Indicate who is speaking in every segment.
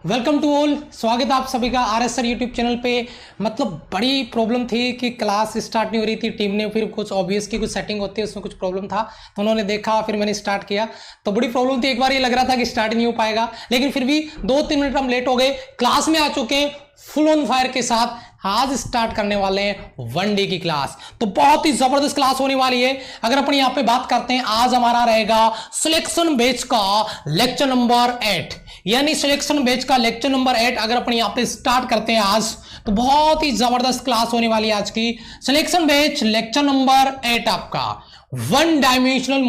Speaker 1: Welcome to all. स्वागत है आप सभी का R S sir YouTube channel पे। मतलब बड़ी प्रॉब्लम थी कि क्लास स्टार्ट नहीं हो रही थी। टीम ने फिर कुछ ऑब्वियस की कुछ सेटिंग होती है, उसमें कुछ प्रॉब्लम था तो उन्होंने देखा, फिर मैंने स्टार्ट किया। तो बड़ी प्रॉब्लम थी, एक बार ये लग रहा था कि स्टार्ट नहीं हो पाएगा, लेकिन फिर भी 2-3 मिनट हम लेट हो गए। क्लास में आ चुके हैं फुल ऑन फायर के साथ। आज स्टार्ट करने वाले हैं 1 डे की क्लास, तो बहुत ही जबरदस्त क्लास होने वाली है। अगर अपन यहां पे बात करते हैं, आज हमारा रहेगा सिलेक्शन बैच का लेक्चर नंबर 8, यानी सिलेक्शन बैच का लेक्चर नंबर 8 अगर अपन यहां पे स्टार्ट करते हैं आज, तो बहुत ही जबरदस्त क्लास होने वाली है आज की। सिलेक्शन बैच लेक्चर नंबर 8 आपका one dimensional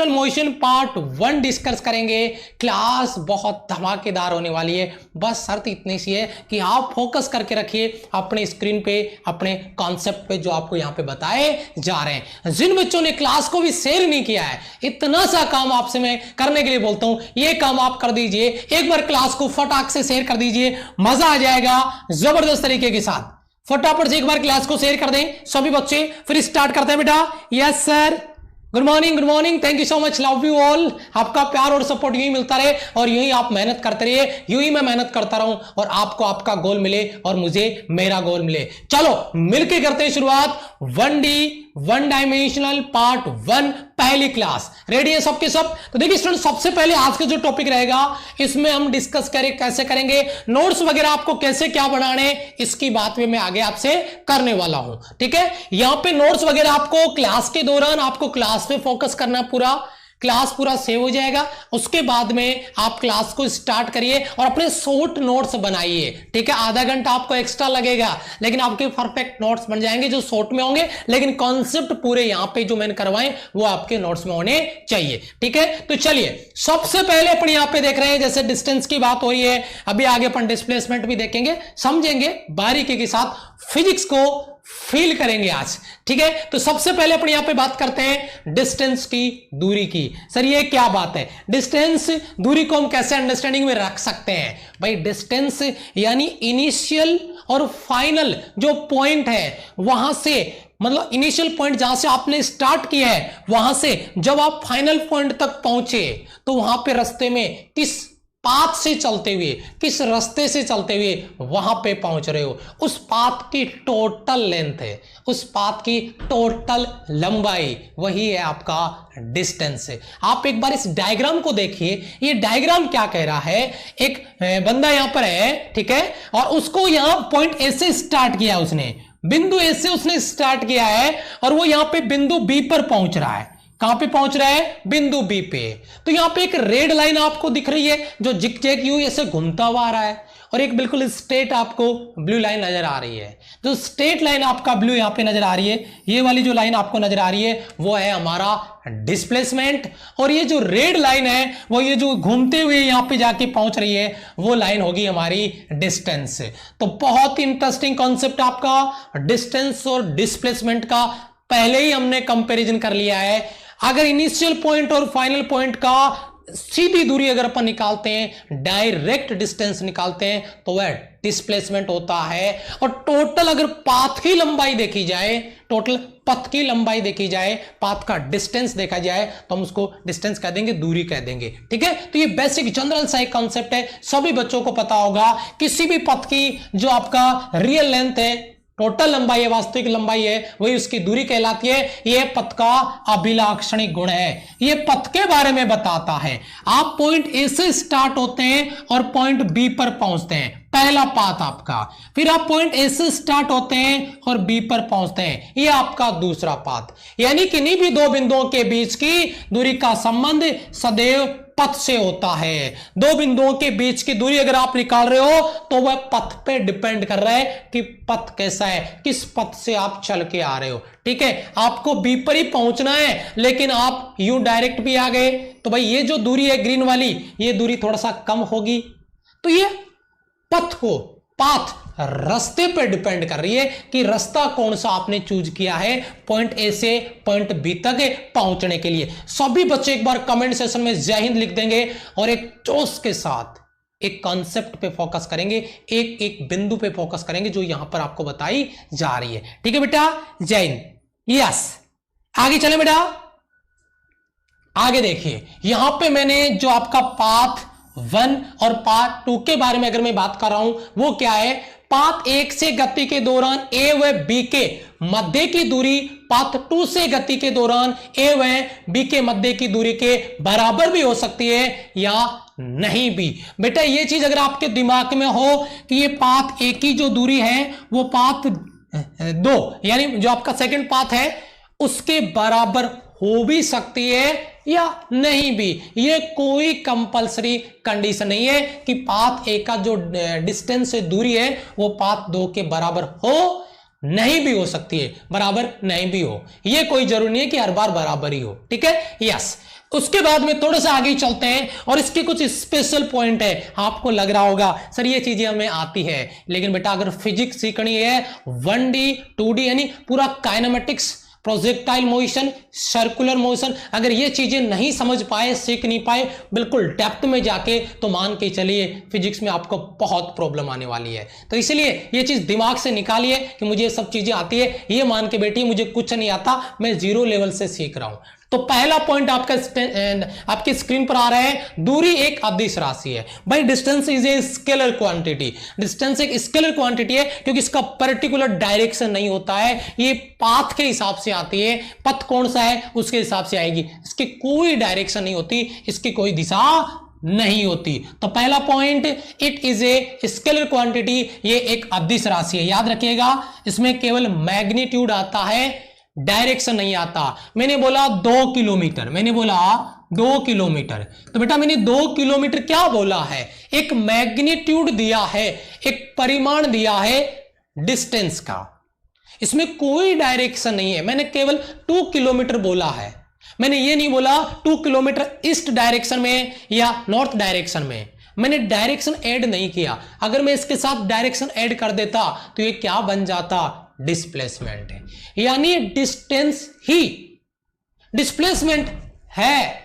Speaker 1: motion part 1 discuss करेंगे। क्लास बहुत धमाकेदार होने वाली है। बस शर्त इतनी सी है कि आप फोकस करके रखिए अपने स्क्रीन पे, अपने कॉन्सेप्ट पे जो आपको यहां पे बताए जा रहे हैं। जिन बच्चों ने क्लास को भी शेयर नहीं किया है, इतना सा काम आपसे मैं करने के लिए बोलता हूं, ये काम आप कर दीजिए। एक बार क्लास को फटाक से शेयर कर दीजिए, मजा आ जाएगा जबरदस्त तरीके के साथ। फटाफट से एक बार क्लास को शेयर कर दें सभी बच्चे, फिर स्टार्ट करते हैं बेटा। Yes sir, good morning, thank you so much, love you all. आपका प्यार और सपोर्ट यूं ही मिलता रहे और यूं ही आप मेहनत करते रहिए, यूं ही मैं मेहनत करता रहूं और आपको आपका गोल मिले और मुझे मेरा गोल मिले। चलो मिलके करते हैं शुरुआत। 1 डायमेंशनल पार्ट 1 पहली क्लास। रेडी है सबके सब? तो देखिए स्टूडेंट, सबसे पहले आज का जो टॉपिक रहेगा इसमें हम डिस्कस कैसे करेंगे, नोट्स वगैरह आपको कैसे क्या बनाने, इसकी बात में मैं आगे आपसे करने वाला हूं। ठीक है, यहां पे नोट्स वगैरह आपको क्लास के दौरान आपको क्लास पे फोकस करना, क्लास पूरा सेव हो जाएगा। उसके बाद में आप क्लास को स्टार्ट करिए और अपने शॉर्ट नोट्स बनाइए। ठीक है, आधा घंटा आपको एक्स्ट्रा लगेगा, लेकिन आपके परफेक्ट नोट्स बन जाएंगे जो शॉर्ट में होंगे, लेकिन कॉन्सेप्ट पूरे यहां पे जो मैंने करवाए वो आपके नोट्स में होने चाहिए। ठीक है, तो चलिए सबसे पहले अपन यहां पे देख रहे हैं, जैसे डिस्टेंस की बात हो रही है, अभी आगे अपन डिस्प्लेसमेंट भी देखेंगे, समझेंगे बारीकी के साथ, फिजिक्स को फील करेंगे आज। ठीक है, तो सबसे पहले अपन यहां पे बात करते हैं डिस्टेंस की, दूरी की। सर ये क्या बात है? डिस्टेंस, दूरी को हम कैसे अंडरस्टैंडिंग में रख सकते हैं? भाई डिस्टेंस यानी इनिशियल और फाइनल जो पॉइंट है, वहां से मतलब इनिशियल पॉइंट जहां से आपने स्टार्ट किया है, वहां से जब आप फाइनल पॉइंट तक पहुंचे तो वहां पे रास्ते में किस पाथ से चलते हुए, किस रास्ते से चलते हुए वहां पे पहुंच रहे हो, उस पाथ की टोटल लेंथ है, उस पाथ की टोटल लंबाई, वही है आपका डिस्टेंस है। आप एक बार इस डायग्राम को देखिए, ये डायग्राम क्या कह रहा है? एक बंदा यहां पर है, ठीक है, और उसको यहां पॉइंट ए से स्टार्ट किया, उसने बिंदु ए से उसने स्टार्ट किया है और वो यहां पे बिंदु बी पर पहुंच रहा है। कहां पे पहुंच रहा है? बिंदु बी पे। तो यहां पे एक रेड लाइन आपको दिख रही है जो जिग-जैग यूं ऐसे घूमता हुआ आ रहा है, और एक बिल्कुल स्ट्रेट आपको ब्लू लाइन नजर आ रही है। जो स्ट्रेट लाइन आपका ब्लू यहां पे नजर आ रही है, ये वाली जो लाइन आपको नजर आ रही है वो है हमारा डिस्प्लेसमेंट, और ये जो रेड लाइन है वो ये जो घूमते हुए यहां पे जाके पहुंच रही है वो लाइन होगी हमारी डिस्टेंस। तो बहुत ही इंटरेस्टिंग कॉन्सेप्ट आपका डिस्टेंस और डिस्प्लेसमेंट का पहले ही हमने कंपैरिजन कर लिया है। अगर इनिशियल पॉइंट और फाइनल पॉइंट का सीधी दूरी अगर अपन निकालते हैं, डायरेक्ट डिस्टेंस निकालते हैं, तो वह डिस्प्लेसमेंट होता है। और टोटल अगर पाथ की लंबाई देखी जाए, टोटल पथ की लंबाई देखी जाए, पाथ का डिस्टेंस देखा जाए, तो हम उसको डिस्टेंस कह देंगे, दूरी कह देंगे। ठीक है, तो ये बेसिक जनरल सा एक कॉन्सेप्ट है, सभी बच्चों को पता होगा। किसी भी पथ की जो आपका रियल लेंथ है, टोटल लंबाई है, वास्तविक लंबाई है, वही उसकी दूरी कहलाती है। यह पथ का अभिलाक्षणिक गुण है, यह पथ के बारे में बताता है। आप पॉइंट ए से स्टार्ट होते हैं और पॉइंट बी पर पहुंचते हैं, पहला पाथ आपका। फिर आप पॉइंट ए से स्टार्ट होते हैं और बी पर पहुंचते हैं, यह आपका दूसरा पाथ। यानी किन्हीं भी दो बिंदुओं के बीच की दूरी का संबंध सदैव पथ से होता है। दो बिंदुओं के बीच की दूरी अगर आप निकाल रहे हो तो वह पथ पे डिपेंड कर रहा है कि पथ कैसा है, किस पथ से आप चल के आ रहे हो। ठीक है, आपको बी पर ही पहुंचना है, लेकिन आप यूं डायरेक्ट भी आ गए, तो भाई ये जो दूरी है ग्रीन वाली, ये दूरी थोड़ा सा कम होगी। तो ये पथ को, पाथ रास्ते पे डिपेंड कर रही है कि रास्ता कौन सा आपने चूज किया है पॉइंट ए से पॉइंट बी तक पहुंचने के लिए। सभी बच्चे एक बार कमेंट सेक्शन में जय हिंद लिख देंगे और एक जोश के साथ एक कॉन्सेप्ट पे फोकस करेंगे, एक एक बिंदु पे फोकस करेंगे जो यहां पर आपको बताई जा रही है। ठीक है बेटा, जय हिंद। यस, आगे चले बेटा, आगे देखिए, यहां पे मैंने जो आपका पाथ 1 और पाथ 2 के बारे में अगर मैं बात कर रहा हूं, वो क्या है, पाथ 1 से गति के दौरान ए व बी के मध्य की दूरी पाथ 2 से गति के दौरान ए व बी के मध्य की दूरी के बराबर भी हो सकती है या नहीं भी। बेटा ये चीज अगर आपके दिमाग में हो कि ये पाथ 1 की जो दूरी है वो पाथ 2 यानी जो आपका सेकंड पाथ है उसके बराबर हो भी सकती है या नहीं भी, ये कोई कंपलसरी कंडीशन नहीं है कि पाथ 1 का जो डिस्टेंस से दूरी है वो पाथ 2 के बराबर हो, नहीं भी हो सकती है, बराबर नहीं भी हो, ये कोई जरूरी नहीं है कि हर बार बराबर ही हो। ठीक है, यस। उसके बाद में थोड़ा सा आगे चलते हैं और इसके कुछ स्पेशल पॉइंट है। आपको लग रहा होगा सर ये चीजें हमें आती है, लेकिन बेटा अगर फिजिक्स सीखनी है 1D 2D यानी पूरा kinematics, projectile motion, circular motion, अगर ये चीजें नहीं समझ पाए, सीख नहीं पाए बिल्कुल डेप्थ में जाके, तो मान के चलिए फिजिक्स में आपको बहुत प्रॉब्लम आने वाली है। तो इसलिए ये चीज दिमाग से निकालिए कि मुझे ये सब चीजें आती है, ये मान के बैठिए मुझे कुछ नहीं आता, मैं 0 लेवल से सीख रहा हूं। तो पहला पॉइंट आपके स्क्रीन पर आ रहा है, दूरी एक अदिश राशि है। भाई distance is a scalar quantity, distance एक स्केलर क्वांटिटी है क्योंकि इसका पर्टिकुलर डायरेक्शन नहीं होता है, ये पाथ के हिसाब से आती है, पथ कौन सा है उसके हिसाब से आएगी, इसकी कोई डायरेक्शन नहीं होती, इसकी कोई दिशा नहीं होती। तो पहला point, it is a scalar quantity, ये एक अदिश राशि है, याद रखिएगा। इसमें केवल मैग्नीट्यूड आता है, डायरेक्शन नहीं आता। मैंने बोला 2 किलोमीटर, मैंने बोला 2 किलोमीटर, तो बेटा मैंने 2 किलोमीटर क्या बोला है, एक मैग्नीट्यूड दिया है, एक परिमाण दिया है डिस्टेंस का, इसमें कोई डायरेक्शन नहीं है, मैंने केवल 2 किलोमीटर बोला है। मैंने ये नहीं बोला 2 किलोमीटर ईस्ट डायरेक्शन में या नॉर्थ डायरेक्शन में, मैंने डायरेक्शन ऐड नहीं किया। अगर मैं इसके साथ डायरेक्शन ऐड कर देता तो ये क्या बन जाता, डिस्प्लेसमेंट है, यानी डिस्टेंस ही डिस्प्लेसमेंट है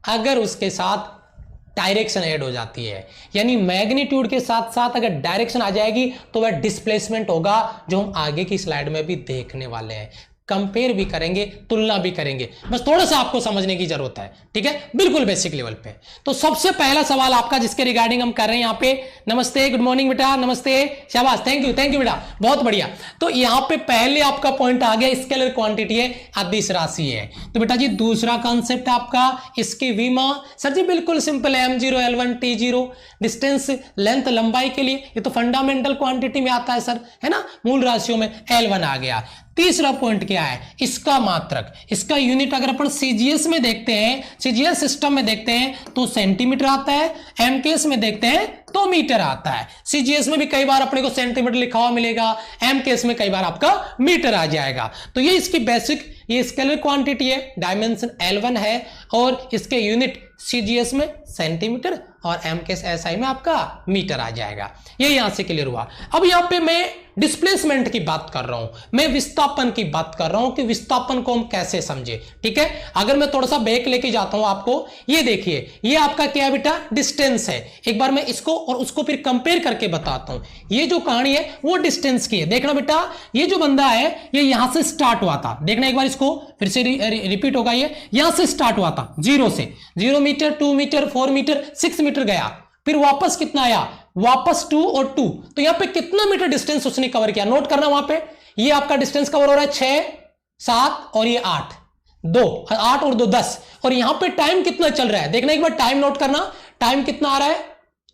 Speaker 1: अगर उसके साथ डायरेक्शन ऐड हो जाती है, यानी मैग्नीट्यूड के साथ साथ अगर डायरेक्शन आ जाएगी तो वह डिस्प्लेसमेंट होगा, जो हम आगे की स्लाइड में भी देखने वाले हैं, कंपेयर भी करेंगे, तुलना भी करेंगे, बस थोड़ा सा आपको समझने की जरूरत है। ठीक है, बिल्कुल बेसिक लेवल पे। तो सबसे पहला सवाल आपका जिसके रिगार्डिंग हम कर रहे हैं यहाँ पे, नमस्ते, गुड मॉर्निंग बेटा, नमस्ते, शाबाश, थैंक यू बेटा, बहुत बढ़िया। तो यहाँ पे पहले आपका पॉइंट आ गया, स्केलर क्वांटिटी है, अदिश राशि है। तो बेटा जी दूसरा कॉन्सेप्ट आपका इसकी विमा, सर जी बिल्कुल सिंपल है, m0 l1 t0, distance length लंबाई के लिए, ये तो फंडामेंटल क्वांटिटी में आता है सर, है ना, मूल राशियों में l1 आ गया। तीसरा पॉइंट क्या है, इसका मात्रक, इसका यूनिट अगर अपन सीजीएस में देखते हैं, सीजीएस सिस्टम में देखते हैं तो सेंटीमीटर आता है, एमकेएस में देखते हैं तो मीटर आता है। सीजीएस में भी कई बार अपने को सेंटीमीटर लिखा हुआ मिलेगा, एमकेएस में कई बार आपका मीटर आ जाएगा। तो ये इसकी बेसिक, ये स्केलर क्वांटिटी है, डायमेंशन L1 है और इसके यूनिट सीजीएस में सेंटीमीटर और एमकेएस एसआई में आपका मीटर आ जाएगा। ये यहां से क्लियर हुआ। अब यहां पे मैं डिस्प्लेसमेंट की बात कर रहा हूं, मैं विस्थापन की बात कर रहा हूं कि विस्थापन को हम कैसे समझे। ठीक है, अगर मैं थोड़ा सा बैक लेके जाता हूं आपको, ये देखिए, ये आपका क्या है बेटा, डिस्टेंस है। एक बार मैं इसको और उसको फिर कंपेयर करके बताता हूं। ये जो कहानी है वो डिस्टेंस की है। देखना बेटा, ये जो बंदा है ये यहां से स्टार्ट हुआ था, देखना एक बार इसको फिर से रिपीट होगा, ये यहां से स्टार्ट हुआ था, 0 से, 0 मीटर, 2 मीटर, 4 मीटर, 6 मीटर गया, फिर वापस कितना आया, वापस 2 और 2, तो यहां पे कितना मीटर डिस्टेंस उसने कवर किया, नोट करना। वहां पे ये आपका डिस्टेंस कवर हो रहा है 6, 7 और ये 8, 8 और 2 10, और यहां पे टाइम कितना चल रहा है, देखना एक बार, टाइम नोट करना, टाइम कितना आ रहा है,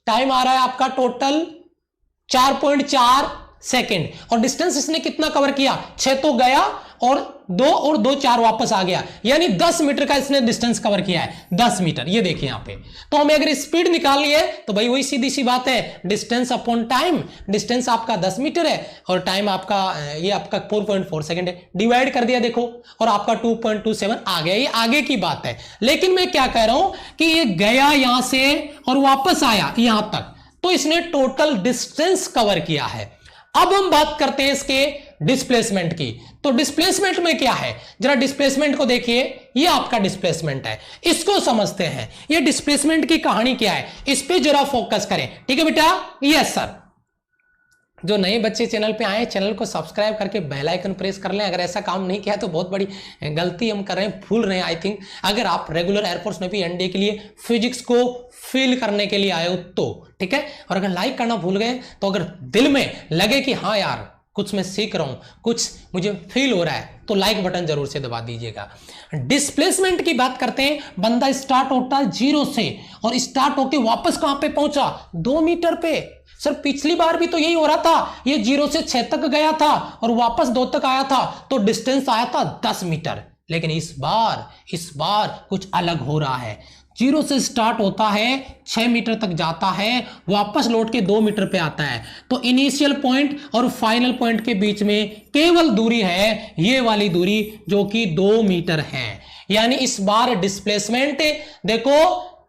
Speaker 1: टाइम आ रहा है आपका टोटल 4.4 सेकेंड, और डिस्टेंस इसने कितना कवर किया, 6 तो गया और 2 और 2 4 वापस आ गया, यानी 10 मीटर का इसने डिस्टेंस कवर किया है, 10 मीटर। ये देखिए यहां पे, तो हमें अगर स्पीड निकालनी है तो भाई वही सीधी सी बात है, डिस्टेंस अपॉन टाइम, डिस्टेंस आपका 10 मीटर है और टाइम आपका ये आपका 4.4 सेकंड है, डिवाइड कर दिया देखो, और आपका 2.27 आ गया। ये आगे की बात है, लेकिन मैं क्या कह रहा हूं कि ये गया यहां से और वापस आया यहां तक, तो इसने टोटल डिस्टेंस कवर किया है। अब हम बात करते हैं इसके डिस्प्लेसमेंट की। तो डिस्प्लेसमेंट में क्या है, जरा डिस्प्लेसमेंट को देखिए, ये आपका डिस्प्लेसमेंट है, इसको समझते हैं। ये डिस्प्लेसमेंट की कहानी क्या है, इस पे जरा फोकस करें। ठीक है बेटा, यस सर। जो नए बच्चे चैनल पे आए, चैनल को सब्सक्राइब करके बेल आइकन प्रेस कर लें। अगर ऐसा काम नहीं किया तो बहुत बड़ी गलती हम कर रहे हैं, भूल रहे हैं आई थिंक। अगर आप रेगुलर एयरफोर्स नेवी एनडीए के लिए फिजिक्स को फील करने के लिए आए हो तो ठीक है। और अगर लाइक करना भूल गए तो अगर दिल में लगे कि हाँ यार कुछ मैं सीख रहा हूं, कुछ मुझे फील हो रहा है, तो लाइक बटन जरूर से दबा दीजिएगा। डिस्प्लेसमेंट की बात करते हैं। बंदा स्टार्ट होता है 0 से और स्टार्ट होके वापस कहां पे पहुंचा? 2 मीटर पे। सर पिछली बार भी तो यही हो रहा था, ये 0 से 6 तक गया था और वापस 2 तक आया था, तो डिस्टेंस आया था 10 मीटर। लेकिन इस बार कुछ अलग हो रहा है। 0 से स्टार्ट होता है, 6 मीटर तक जाता है, वापस लौट के 2 मीटर पे आता है। तो इनिशियल पॉइंट और फाइनल पॉइंट के बीच में केवल दूरी है ये वाली दूरी जो कि 2 मीटर है। यानी इस बार डिस्प्लेसमेंट देखो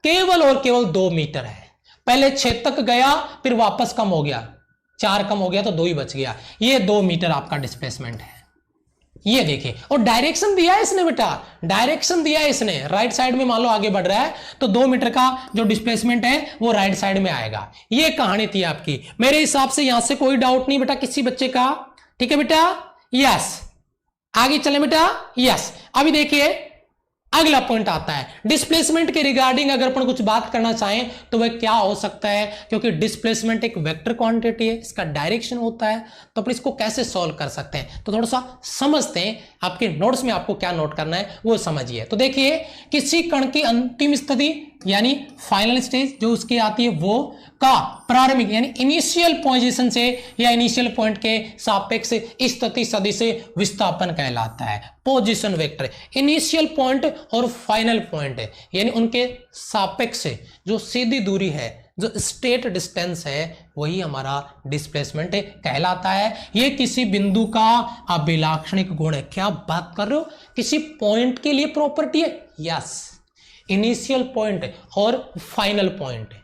Speaker 1: केवल और केवल 2 मीटर है। पहले 6 तक गया, फिर वापस कम हो गया, 4 कम हो गया तो 2 ही बच गया। ये 2 मीटर आपका डिस्प्लेसमेंट है। ये देखिए, और डायरेक्शन दिया है इसने बेटा, डायरेक्शन दिया है इसने। राइट साइड में मान लो आगे बढ़ रहा है तो 2 मीटर का जो डिस्प्लेसमेंट है वो राइट साइड में आएगा। ये कहानी थी आपकी। मेरे हिसाब से यहां से कोई डाउट नहीं बेटा किसी बच्चे का, ठीक है बेटा? यस, आगे चले बेटा। यस, अभी देखिए अगला पॉइंट आता है डिस्प्लेसमेंट के रिगार्डिंग। अगर अपन कुछ बात करना चाहें तो वह क्या हो सकता है, क्योंकि डिस्प्लेसमेंट एक वेक्टर क्वांटिटी है, इसका डायरेक्शन होता है, तो अपन इसको कैसे सॉल्व कर सकते हैं तो थोड़ा सा समझते हैं। आपके नोट्स में आपको क्या नोट करना है वो समझिए। तो देखिए, किसी कण की अंतिम स्थिति यानी फाइनल स्टेज जो उसकी आती है वो का प्रारंभिक यानी इनिशियल पोजीशन से या इनिशियल पॉइंट के सापेक्ष स्थिति सदिश से विस्थापन कहलाता है। पोजीशन वेक्टर इनिशियल पॉइंट और फाइनल पॉइंट है, यानी उनके सापेक्ष जो सीधी दूरी है, जो स्टेट डिस्टेंस है, वही हमारा डिस्प्लेसमेंट कहलाता है। ये किसी बिंदु का अभिलाक्षणिक गुण है। क्या आप बात कर रहे हो? किसी पॉइंट के लिए प्रॉपर्टी है? यस, इनिशियल पॉइंट और फाइनल पॉइंट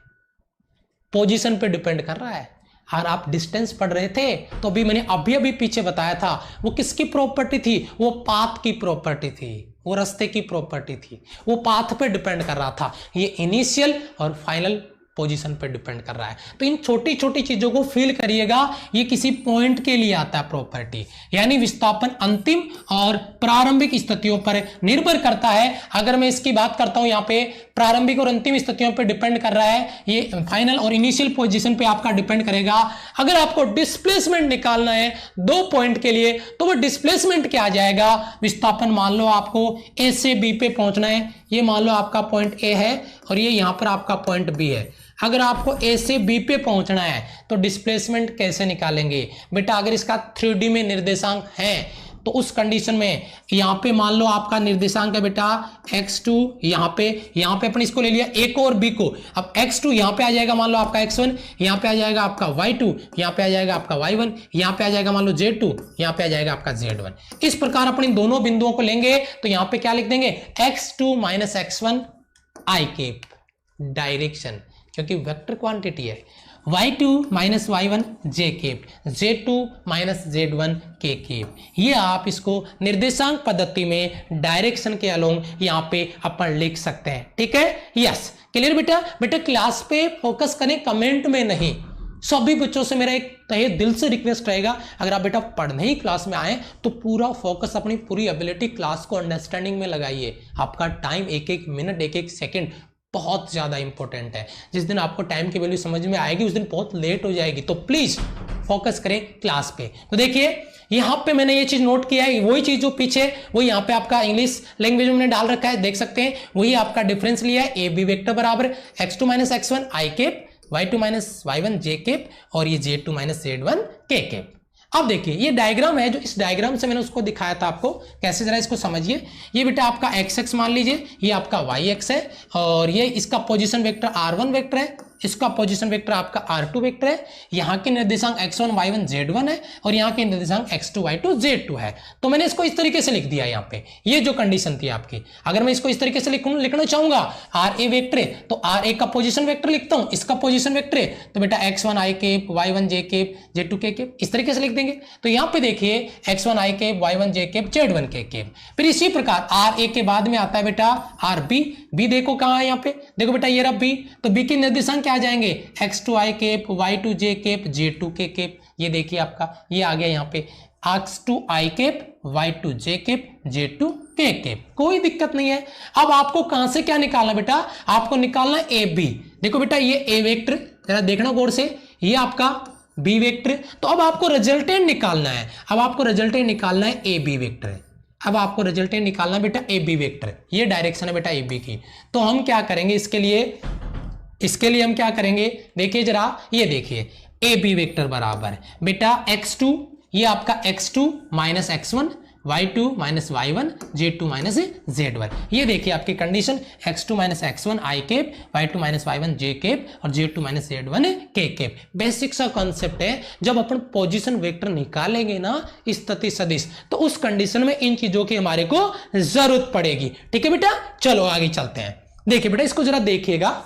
Speaker 1: पोजीशन पे डिपेंड कर रहा है। और आप डिस्टेंस पढ़ रहे थे तो अभी मैंने अभी पीछे बताया था वो किसकी प्रॉपर्टी थी? वो पाथ की प्रॉपर्टी थी, वो रास्ते की प्रॉपर्टी थी, वो पाथ पे डिपेंड कर रहा था। ये इनिशियल और फाइनल पोजीशन पे डिपेंड कर रहा है। तो इन छोटी छोटी चीजों को फील करिएगा। ये किसी पॉइंट के लिए आता है प्रॉपर्टी, यानी विस्थापन अंतिम और प्रारंभिक स्थितियों पर निर्भर करता है। अगर मैं इसकी बात करता हूं, यहाँ पे प्रारंभिक और अंतिम स्थितियों पर डिपेंड कर रहा है, ये फाइनल और इनिशियल पोजीशन पे आपका डिपेंड करेगा। अगर आपको डिस्प्लेसमेंट निकालना है 2 पॉइंट के लिए तो वो डिस्प्लेसमेंट क्या आ जाएगा? विस्थापन मान लो आपको ए से बी पे पहुंचना है, ये मान लो आपका पॉइंट ए है और ये यहां पर आपका पॉइंट बी है। अगर आपको ए से बी पे पहुंचना है तो डिस्प्लेसमेंट कैसे निकालेंगे बेटा? अगर इसका 3D में निर्देशांक है तो उस कंडीशन में यहां पे मान लो आपका निर्देशांक है बेटा x2, यहां पे अपन इसको ले लिया a को और b को। अब x2 यहां पे आ जाएगा मान लो आपका x1, यहां पे आ जाएगा आपका y2, यहां पे आ जाएगा आपका y1, यहां पे आ जाएगा मान लो z2, यहां पे आ जाएगा आपका z1। इस प्रकार अपन इन दोनों बिंदुओं को लेंगे तो यहां पे क्या लिख देंगे? x2 minus x1 i cap direction, क्योंकि वेक्टर क्वांटिटी है। y2 minus y1 j cap, z2 minus z1 k cap. ये आप इसको निर्देशांक पद्धति में डायरेक्शन के अलोंग यहाँ पे अपन लिख सकते हैं, ठीक है? यस, क्लियर बेटा? बेटा क्लास पे फोकस करें, कमेंट में नहीं। सभी बच्चों से मेरा एक तहे दिल से रिक्वेस्ट रहेगा, अगर आप बेटा पढ़ने ही क्लास में आए तो पूरा फोकस अपनी पूरी एबिलिटी क्लास को अंडरस्टैंडिंग में लगाइए। आपका टाइम एक एक मिनट एक एक सेकेंड बहुत ज्यादा इंपॉर्टेंट है। जिस दिन आपको टाइम की वैल्यू समझ में आएगी उस दिन बहुत लेट हो जाएगी, तो प्लीज फोकस करें क्लास पे। तो देखिए यहां पे मैंने ये चीज नोट किया है, वही चीज जो पीछे वो यहाँ पे आपका इंग्लिश लैंग्वेज में मैंने डाल रखा है, देख सकते हैं। वही आपका डिफरेंस लिया है, ए बी वेक्टर बराबर x2 minus x1 i cap, y2 minus y1 j cap और ये z2 minus z1 k cap. अब देखिए ये डायग्राम है, जो इस डायग्राम से मैंने उसको दिखाया था आपको, कैसे जरा इसको समझिए। ये बेटा आपका एक्स एक्स मान लीजिए, ये आपका वाई एक्स है और ये इसका पोजीशन वेक्टर r1 वेक्टर है, इसका पोजीशन वेक्टर आपका r2 वेक्टर है। यहाँ के निर्देशांक x1 y1 z1 है और यहाँ के निर्देशांक x2 y2 z2 है। तो मैंने इसको इस तरीके से लिख दिया यहाँ पे, ये जो कंडीशन थी आपकी। अगर मैं इसको इस तरीके से लिखना चाहूंगा, ra वेक्टर है तो ra का पोजीशन वेक्टर लिखता हूँ, इसका पोजीशन वेक्टर है तो बेटा x1 i cap, y1 j cap, z2 k cap, इस तरीके से लिख देंगे। तो यहाँ पे देखिए x1 i cap, y1 j cap, z1 k cap. फिर इसी प्रकार ra के बाद में आता है बेटा rb, बी देखो कहाँ है यहाँ पे, देखो बेटा ये रहा बी, तो बी के निर्देशांक क्या आ जाएंगे, X to I cap, Y to J cap, J to K cap. ये देखिए आपका ये आ गया यहाँ पे X to I cap, Y to J cap, J to K cap, कोई दिक्कत नहीं है। अब आपको कहां से क्या निकालना बेटा, आपको निकालना ए बी। देखो बेटा ये ए वेक्टर, जरा देखना गौर से, ये आपका बी वेक्टर। तो अब आपको रिजल्टेंट निकालना है, अब आपको रिजल्टेंट निकालना है ए बी वेक्टर। अब आपको रिजल्टेंट निकालना है बेटा ए बी वेक्टर, ये डायरेक्शन है बेटा ए बी की। तो हम क्या करेंगे इसके लिए हम क्या करेंगे, देखिए जरा ये देखिए ए बी वेक्टर बराबर बेटा x2, ये आपका x2 minus x1, y2 minus y1, z2 minus z1। ये देखिए आपकी condition x2 minus x1 i cap, y2 minus y1 j cap और z2 minus z1 k cap. Basic सा कॉन्सेप्ट है, जब अपन पोजीशन वेक्टर निकालेंगे ना स्थिति सदिश, तो उस कंडीशन में इन चीजों की हमारे को जरूरत पड़ेगी। ठीक है बेटा, चलो आगे चलते हैं। देखिए बेटा इसको जरा देखिएगा,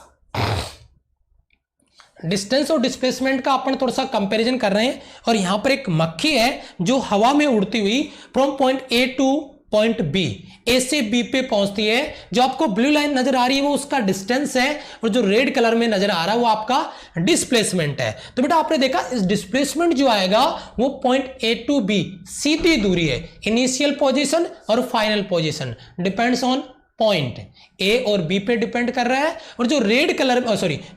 Speaker 1: डिस्टेंस और डिस्प्लेसमेंट का अपन थोड़ा सा कंपैरिजन कर रहे हैं। और यहां पर एक मक्खी है जो हवा में उड़ती हुई from point A to point B, A से बी पे पहुंचती है। जो आपको ब्लू लाइन नजर आ रही है वो उसका डिस्टेंस है, और जो रेड कलर में नजर आ रहा है वो आपका डिस्प्लेसमेंट है। तो बेटा आपने देखा इस डिस्प्लेसमेंट जो आएगा वो पॉइंट ए टू बी सीधी दूरी है, इनिशियल पोजीशन और final position depends on point A और बी पे डिपेंड कर रहा है। और जो रेड कलर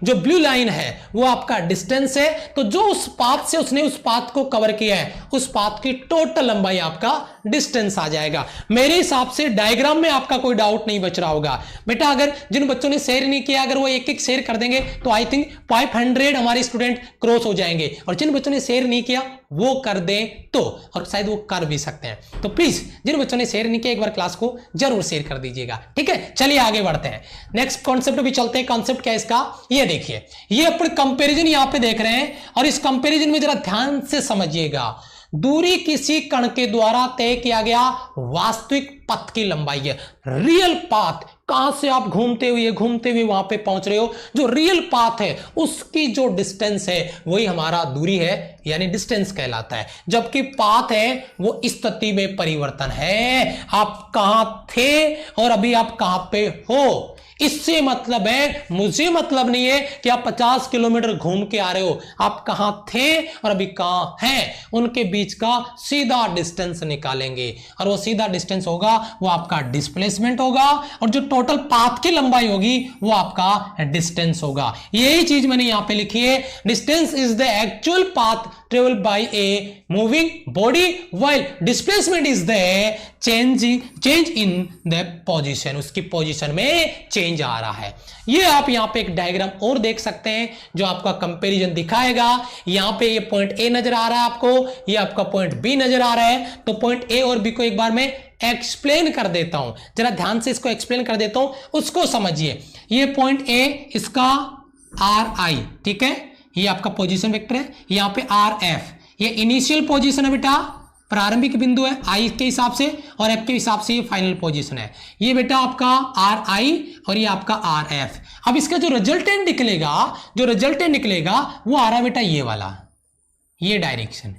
Speaker 1: जो ब्लू लाइन है वो आपका डिस्टेंस है। तो जो उस पाथ से उसने उस पाथ को कवर किया है उस पाथ की टोटल लंबाई आपका डिस्टेंस आ जाएगा। मेरे हिसाब से डायग्राम में आपका कोई डाउट नहीं बच रहा होगा बेटा। अगर जिन बच्चों ने शेयर नहीं किया अगर वो एक एक शेयर कर देंगे तो आई थिंक 500 हमारे स्टूडेंट क्रॉस हो जाएंगे। और जिन बच्चों ने शेयर नहीं किया वो कर दें तो, और शायद वो कर भी सकते हैं। तो प्लीज जिन बच्चों ने शेयर नहीं किया एक बार क्लास को जरूर शेयर कर दीजिएगा। ठीक है, चलिए आगे बढ़ते हैं, नेक्स्ट कॉन्सेप्ट भी चलते हैं। कॉन्सेप्ट क्या है इसका, ये देखिए, ये अपन कंपैरिजन यहां पे देख रहे हैं, और इस कंपैरिजन में जरा ध्यान से समझिएगा। दूरी किसी कण के द्वारा तय किया गया वास्तविक पथ की लंबाई है, रियल पाथ। कहां से आप घूमते हुए वहां पे पहुंच रहे हो, जो रियल पाथ है उसकी जो डिस्टेंस है वही हमारा दूरी है, यानी डिस्टेंस कहलाता है। जबकि पाथ है वो स्थिति में परिवर्तन है, आप कहां थे और अभी आप कहां पे हो। इससे मतलब है, मुझे मतलब नहीं है कि आप 50 किलोमीटर घूम के आ रहे हो, आप कहां थे और अभी कहां हैं, उनके बीच का सीधा डिस्टेंस निकालेंगे। और वो सीधा डिस्टेंस होगा वो आपका डिस्प्लेसमेंट होगा, और जो टोटल पाथ की लंबाई होगी वो आपका डिस्टेंस होगा। यही चीज मैंने यहां पे लिखी है, distance is the actual path travel by a moving body while displacement is the change in the position, उसकी पोजीशन में चेंज आ रहा है। ये आप यहां पे एक डायग्राम और देख सकते हैं जो आपका कंपैरिजन दिखाएगा। यहां पे ये पॉइंट ए नजर आ रहा है आपको, ये आपका पॉइंट बी नजर आ रहा है। तो पॉइंट ए और बी को एक बार मैं एक्सप्लेन कर देता हूं, जरा ध्यान से इसको एक्सप्लेन कर देता हूं, उसको समझिए। ये पॉइंट ए, इसका आर आई, ठीक है, ये आपका पोजीशन वेक्टर है। यहां पे आर एफ, ये इनिशियल पोजीशन है बेटा, प्रारंभिक बिंदु है आई के हिसाब से, और एफ के हिसाब से ये फाइनल पोजीशन है। ये बेटा आपका आर आई और ये आपका आर एफ। अब इसका जो रिजल्टेंट निकलेगा वो आ रहा है बेटा ये वाला, ये डायरेक्शन।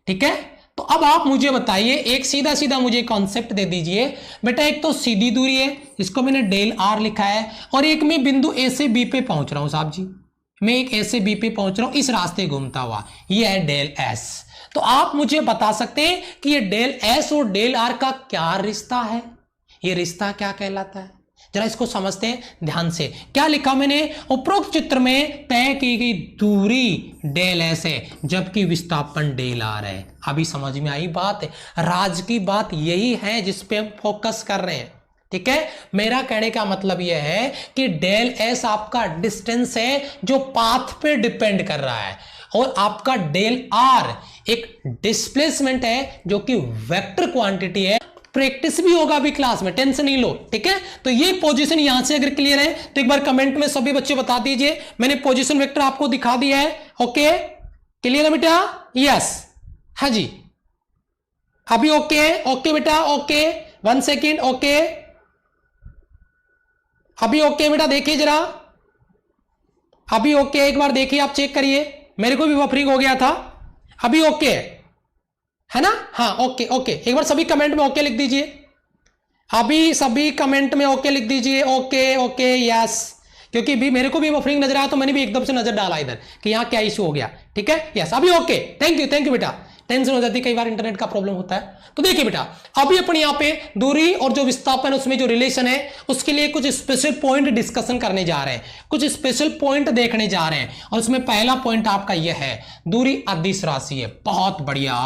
Speaker 1: ठीक है, तो अब आप मुझे बताइए, एक सीधा मुझे कॉन्सेप्ट दे दीजिए बेटा। एक तो सीधी दूरी है, इसको मैंने डेल आर लिखा है, और एक मैं बिंदु ए से बी पे पहुंच रहा हूं साहब जी, मैं एक ए से बी पे पहुंच रहा हूं इस रास्ते घूमता हुआ, ये है डेल एस। तो आप मुझे बता सकते हैं कि ये डेल एस और डेल आर का क्या रिश्ता है, ये रिश्ता क्या कहलाता है, जरा इसको समझते हैं ध्यान से। क्या लिखा मैंने, उपरोक्त चित्र में तय की गई दूरी डेल एस है जबकि विस्थापन डेल आर है। अभी समझ में आई बात, राज की बात यही है जिस पे हम फोकस कर रहे हैं। ठीक है, मेरा कहने का मतलब यह है कि डेल एस आपका डिस्टेंस है जो पाथ पे डिपेंड कर रहा है, और आपका डेल आर एक डिस्प्लेसमेंट है जो कि वेक्टर क्वांटिटी है। प्रैक्टिस भी होगा अभी क्लास में, टेंशन नहीं लो। ठीक है, तो ये पोजीशन यहां से अगर क्लियर है तो एक बार कमेंट में सभी बच्चे बता दीजिए, मैंने पोजीशन वेक्टर आपको दिखा दिया है। ओके, क्लियर है बेटा? यस, हाँ जी, अभी ओके? ओके बेटा, ओके, 1 सेकेंड, ओके, अभी ओके बेटा, देखिए जरा, अभी ओके, एक बार देखिए, आप चेक करिए, मेरे को भी बफरिंग हो गया था, अभी ओके है ना? हाँ ओके ओके, एक बार सभी कमेंट में ओके लिख दीजिए। अभी सभी कमेंट में ओके लिख दीजिए, ओके ओके यस, क्योंकि भी मेरे को भी बफरिंग नजर आया तो मैंने भी एकदम से नजर डाला इधर कि यहाँ क्या इशू हो गया। ठीक है, यस अभी ओके, थैंक यू बेटा। टेंशन हो जाती है, कई बार इंटरनेट का प्रॉब्लम होता है। तो देखिए बेटा, अभी अपन यहाँ पे दूरी और जो विस्थापन उसमें जो रिलेशन है उसके लिए कुछ स्पेशल पॉइंट डिस्कशन करने जा रहे हैं, कुछ स्पेशल पॉइंट देखने जा रहे हैं। और उसमें पहला पॉइंट आपका यह है, दूरी अदिश राशि है। बहुत बढ़िया,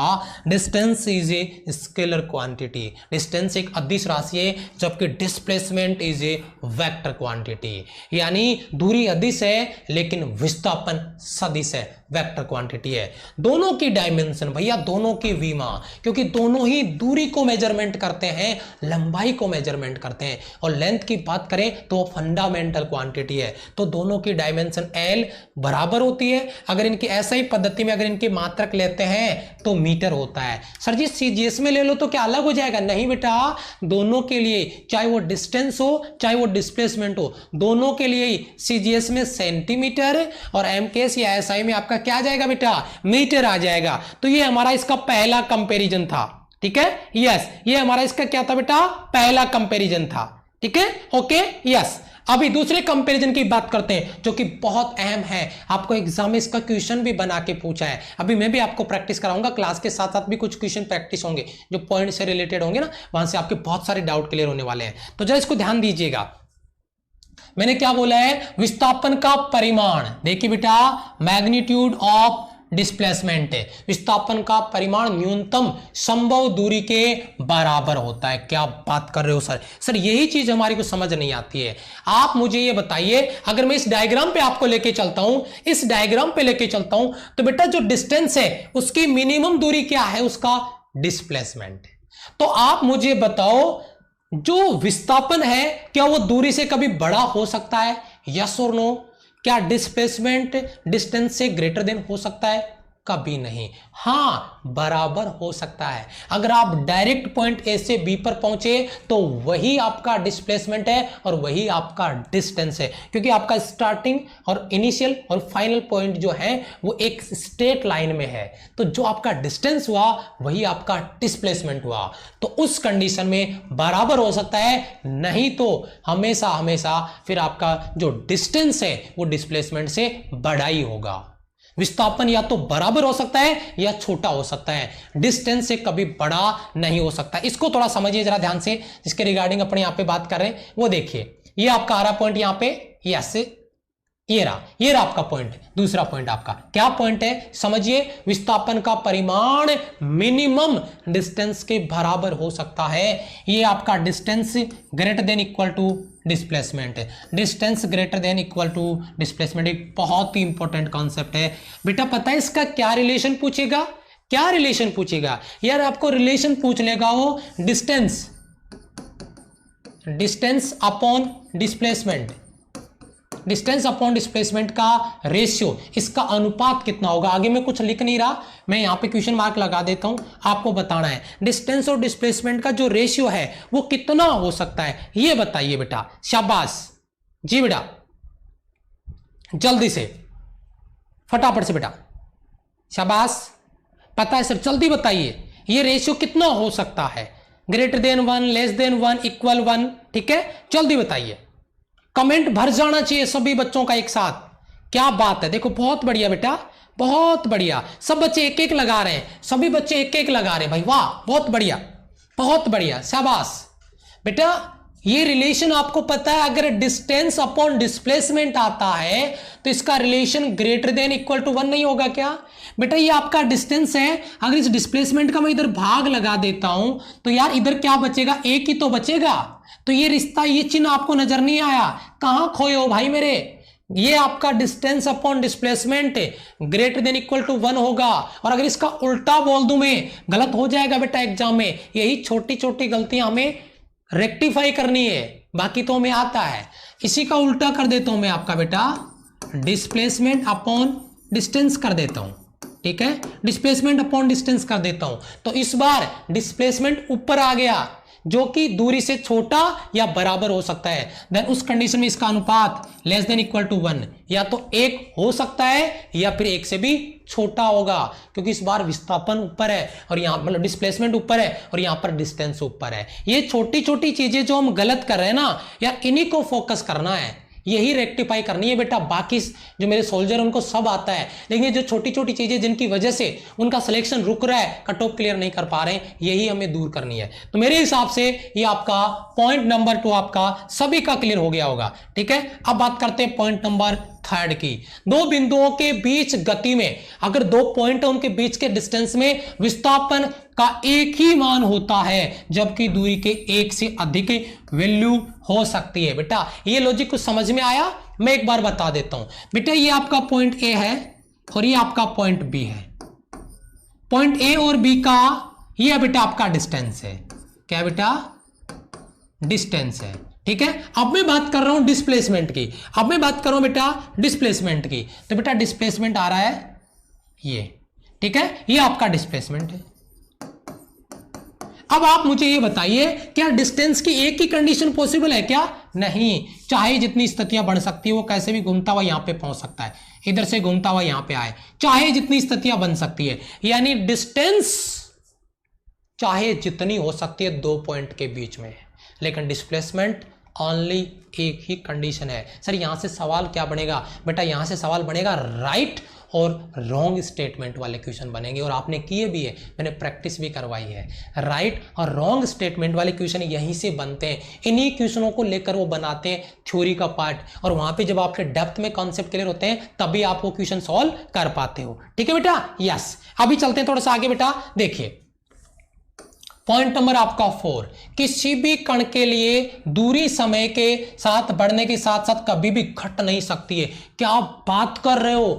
Speaker 1: distance is a scalar quantity. Distance एक अदिश राशि है, जबकि displacement is a vector quantity. यानी दूरी अदिश है लेकिन विस्थापन सदिश है, वेक्टर क्वांटिटी है। दोनों की डायमेंशन भैया, दोनों की विमा, क्योंकि दोनों ही दूरी को मेजरमेंट करते हैं, लंबाई को मेजरमेंट करते हैं। और लेंथ की बात करें तो फंडामेंटल क्वांटिटी है। तो दोनों की डायमेंशन एल बराबर होती है। अगर इनकी ऐसा ही पद्धति में अगर इनकी मात्रक लेते हैं तो मीटर होता है। सर जी सीजीएस में ले लो तो क्या अलग हो जाएगा? नहीं बेटा, दोनों के लिए, चाहे वो डिस्टेंस हो चाहे वो डिस्प्लेसमेंट हो, दोनों के लिए सीजीएस में सेंटीमीटर और एमकेएस या एसआई में आपका क्या आ जाएगा बेटा? मीटर आ जाएगा। तो ये हमारा इसका पहला कंपैरिजन था। ठीक है, यस, ये हमारा इसका क्या था बेटा? पहला कंपैरिजन था। ठीक है, ओके यस। अभी दूसरे कंपैरिजन की बात करते हैं जो कि बहुत अहम है, आपको एग्जाम में इसका क्वेश्चन भी बना के पूछा है। अभी मैं भी आपको प्रैक्टिस कराऊंगा, क्लास के साथ साथ भी कुछ क्वेश्चन प्रैक्टिस होंगे जो पॉइंट से रिलेटेड होंगे ना, वहां से आपके बहुत सारे डाउट क्लियर होने वाले हैं। तो जरा इसको ध्यान दीजिएगा, मैंने क्या बोला है? विस्थापन का परिमाण। देखिए बेटा, मैग्नीट्यूड ऑफ डिस्प्लेसमेंट है, विस्थापन का परिमाण न्यूनतम संभव दूरी के बराबर होता है। क्या बात कर रहे हो सर? सर यही चीज हमारी को समझ नहीं आती है। आप मुझे ये बताइए, अगर मैं इस डायग्राम पे आपको लेके चलता हूं, इस डायग्राम पे लेके चलता हूं, तो बेटा जो डिस्टेंस है उसकी मिनिमम दूरी क्या है? उसका डिस्प्लेसमेंट। तो आप मुझे बताओ, जो विस्थापन है क्या वो दूरी से कभी बड़ा हो सकता है? यस और नो? क्या डिस्प्लेसमेंट डिस्टेंस से ग्रेटर देन हो सकता है? कभी नहीं। हां, बराबर हो सकता है। अगर आप डायरेक्ट पॉइंट ए से बी पर पहुंचे तो वही आपका डिस्प्लेसमेंट है और वही आपका डिस्टेंस है, क्योंकि आपका स्टार्टिंग और इनिशियल और फाइनल पॉइंट जो है वो एक स्ट्रेट लाइन में है। तो जो आपका डिस्टेंस हुआ वही आपका डिस्प्लेसमेंट हुआ। तो उस कंडीशन में बराबर हो सकता है, नहीं तो हमेशा हमेशा फिर आपका जो डिस्टेंस है वो डिस्प्लेसमेंट से बड़ा ही होगा। विस्थापन या तो बराबर हो सकता है या छोटा हो सकता है, डिस्टेंस से कभी बड़ा नहीं हो सकता। इसको थोड़ा समझिए जरा ध्यान से, जिसके रिगार्डिंग अपने यहां पे बात कर रहे हैं वो देखिए। ये आपका आ रहा पॉइंट यहां पे, यस ये रहा आपका पॉइंट। दूसरा पॉइंट आपका क्या पॉइंट है? समझिए, विस्थापन का परिमाण मिनिमम डिस्टेंस के बराबर हो सकता है। ये आपका distance greater than equal to displacement है। Distance greater than equal to displacement एक बहुत ही इंपॉर्टेंट कॉन्सेप्ट है बेटा। पता है इसका क्या रिलेशन पूछेगा? क्या रिलेशन पूछेगा यार? आपको रिलेशन पूछ लेगा वो distance upon displacement, distance upon displacement का रेशियो, इसका अनुपात कितना होगा? आगे मैं कुछ लिख नहीं रहा, मैं यहां पे क्वेश्चन मार्क लगा देता हूं, आपको बताना है डिस्टेंस और डिस्प्लेसमेंट का जो रेशियो है वो कितना हो सकता है, ये बताइए बेटा। शाबाश जी बेटा, जल्दी से फटाफट से बेटा, शाबाश। पता है सर? जल्दी बताइए, ये रेशियो कितना हो सकता है? Greater than 1, less than 1, equal 1? ठीक है, जल्दी बताइए। कमेंट भर जाना चाहिए सभी बच्चों का एक साथ। क्या बात है, देखो बहुत बढ़िया बेटा, बहुत बढ़िया। सब बच्चे एक एक लगा रहे हैं, सभी बच्चे एक एक लगा रहे हैं भाई, वाह बहुत बढ़िया, बहुत बढ़िया, शाबाश बेटा। ये रिलेशन आपको पता है, अगर डिस्टेंस अपॉन डिस्प्लेसमेंट आता है तो इसका relation greater than equal to 1 नहीं होगा क्या बेटा? ये आपका डिस्टेंस है, अगर इस डिस्प्लेसमेंट का मैं इधर भाग लगा देता हूं तो यार इधर क्या बचेगा? एक ही तो बचेगा। तो ये रिश्ता, ये चिन्ह आपको नजर नहीं आया? कहां खोए हो भाई मेरे? ये आपका distance upon displacement greater than equal to 1 होगा। और अगर इसका उल्टा बोल दूं मैं, गलत हो जाएगा बेटा एग्जाम में। यही छोटी छोटी गलतियां हमें रेक्टिफाई करनी है, बाकी तो हमें आता है। इसी का उल्टा कर देता हूं मैं आपका बेटा, डिस्प्लेसमेंट अपॉन डिस्टेंस कर देता हूं। ठीक है, डिस्प्लेसमेंट अपॉन डिस्टेंस कर देता हूं। तो इस बार डिस्प्लेसमेंट ऊपर आ गया, जो कि दूरी से छोटा या बराबर हो सकता है, देन उस कंडीशन में इसका अनुपात लेस देन इक्वल टू 1 या तो 1 हो सकता है या फिर 1 से भी छोटा होगा, क्योंकि इस बार विस्थापन ऊपर है और यहां मतलब डिस्प्लेसमेंट ऊपर है और यहां पर डिस्टेंस ऊपर है। ये छोटी छोटी चीजें जो हम गलत कर रहे हैं ना, या इन्हीं को फोकस करना है, यही रेक्टिफाई करनी है बेटा। बाकी जो मेरे सोल्जर उनको सब आता है, लेकिन ये जो छोटी छोटी चीजें जिनकी वजह से उनका सिलेक्शन रुक रहा है, कट ऑफ क्लियर नहीं कर पा रहे हैं, यही हमें दूर करनी है। तो मेरे हिसाब से ये आपका पॉइंट नंबर 2 आपका सभी का क्लियर हो गया होगा। ठीक है, अब बात करते हैं पॉइंट नंबर 3 की। दो बिंदुओं के बीच गति में अगर 2 पॉइंट है, उनके बीच के डिस्टेंस में विस्थापन का एक ही मान होता है, जबकि दूरी के एक से अधिक वैल्यू हो सकती है। बेटा ये लॉजिक कुछ समझ में आया? मैं एक बार बता देता हूं बेटा। ये आपका पॉइंट ए है और ये आपका पॉइंट बी है। पॉइंट ए और बी का ये बेटा आपका डिस्टेंस है। क्या बेटा? डिस्टेंस है। ठीक है, अब मैं बात कर रहा हूं डिस्प्लेसमेंट की। अब मैं बात कर रहा हूं बेटा डिस्प्लेसमेंट की। तो बेटा डिस्प्लेसमेंट आ रहा है ये। ठीक है, ये आपका डिस्प्लेसमेंट है। अब आप मुझे ये बताइए, क्या डिस्टेंस की एक ही कंडीशन पॉसिबल है क्या? नहीं, चाहे जितनी स्थितियां बन सकती है, वो कैसे भी घूमता हुआ यहां पे पहुंच सकता है, इधर से घूमता हुआ यहां पे आए, चाहे जितनी स्थितियां बन सकती है। यानी डिस्टेंस चाहे जितनी हो सकती है 2 पॉइंट के बीच में, लेकिन डिस्प्लेसमेंट ओनली एक ही कंडीशन है। सर यहां से सवाल क्या बनेगा? बेटा यहां से सवाल बनेगा राइट और रॉन्ग स्टेटमेंट वाले क्वेश्चन बनेंगे, और आपने किए भी है, मैंने प्रैक्टिस भी करवाई है। राइट और रॉन्ग स्टेटमेंट वाले क्वेश्चन यहीं से बनते हैं, इन्हीं क्वेश्चनों को लेकर वो बनाते हैं थ्योरी का पार्ट, और वहां पे जब आपके डेप्थ में कॉन्सेप्ट क्लियर होते हैं तभी आप वो क्वेश्चन सॉल्व कर पाते हो। ठीक है बेटा? यस। अभी चलते हैं थोड़ा सा आगे बेटा। देखिए पॉइंट नंबर आपका 4, किसी भी कण के लिए दूरी समय के साथ बढ़ने के साथ साथ कभी भी घट नहीं सकती है। क्या आप बात कर रहे हो?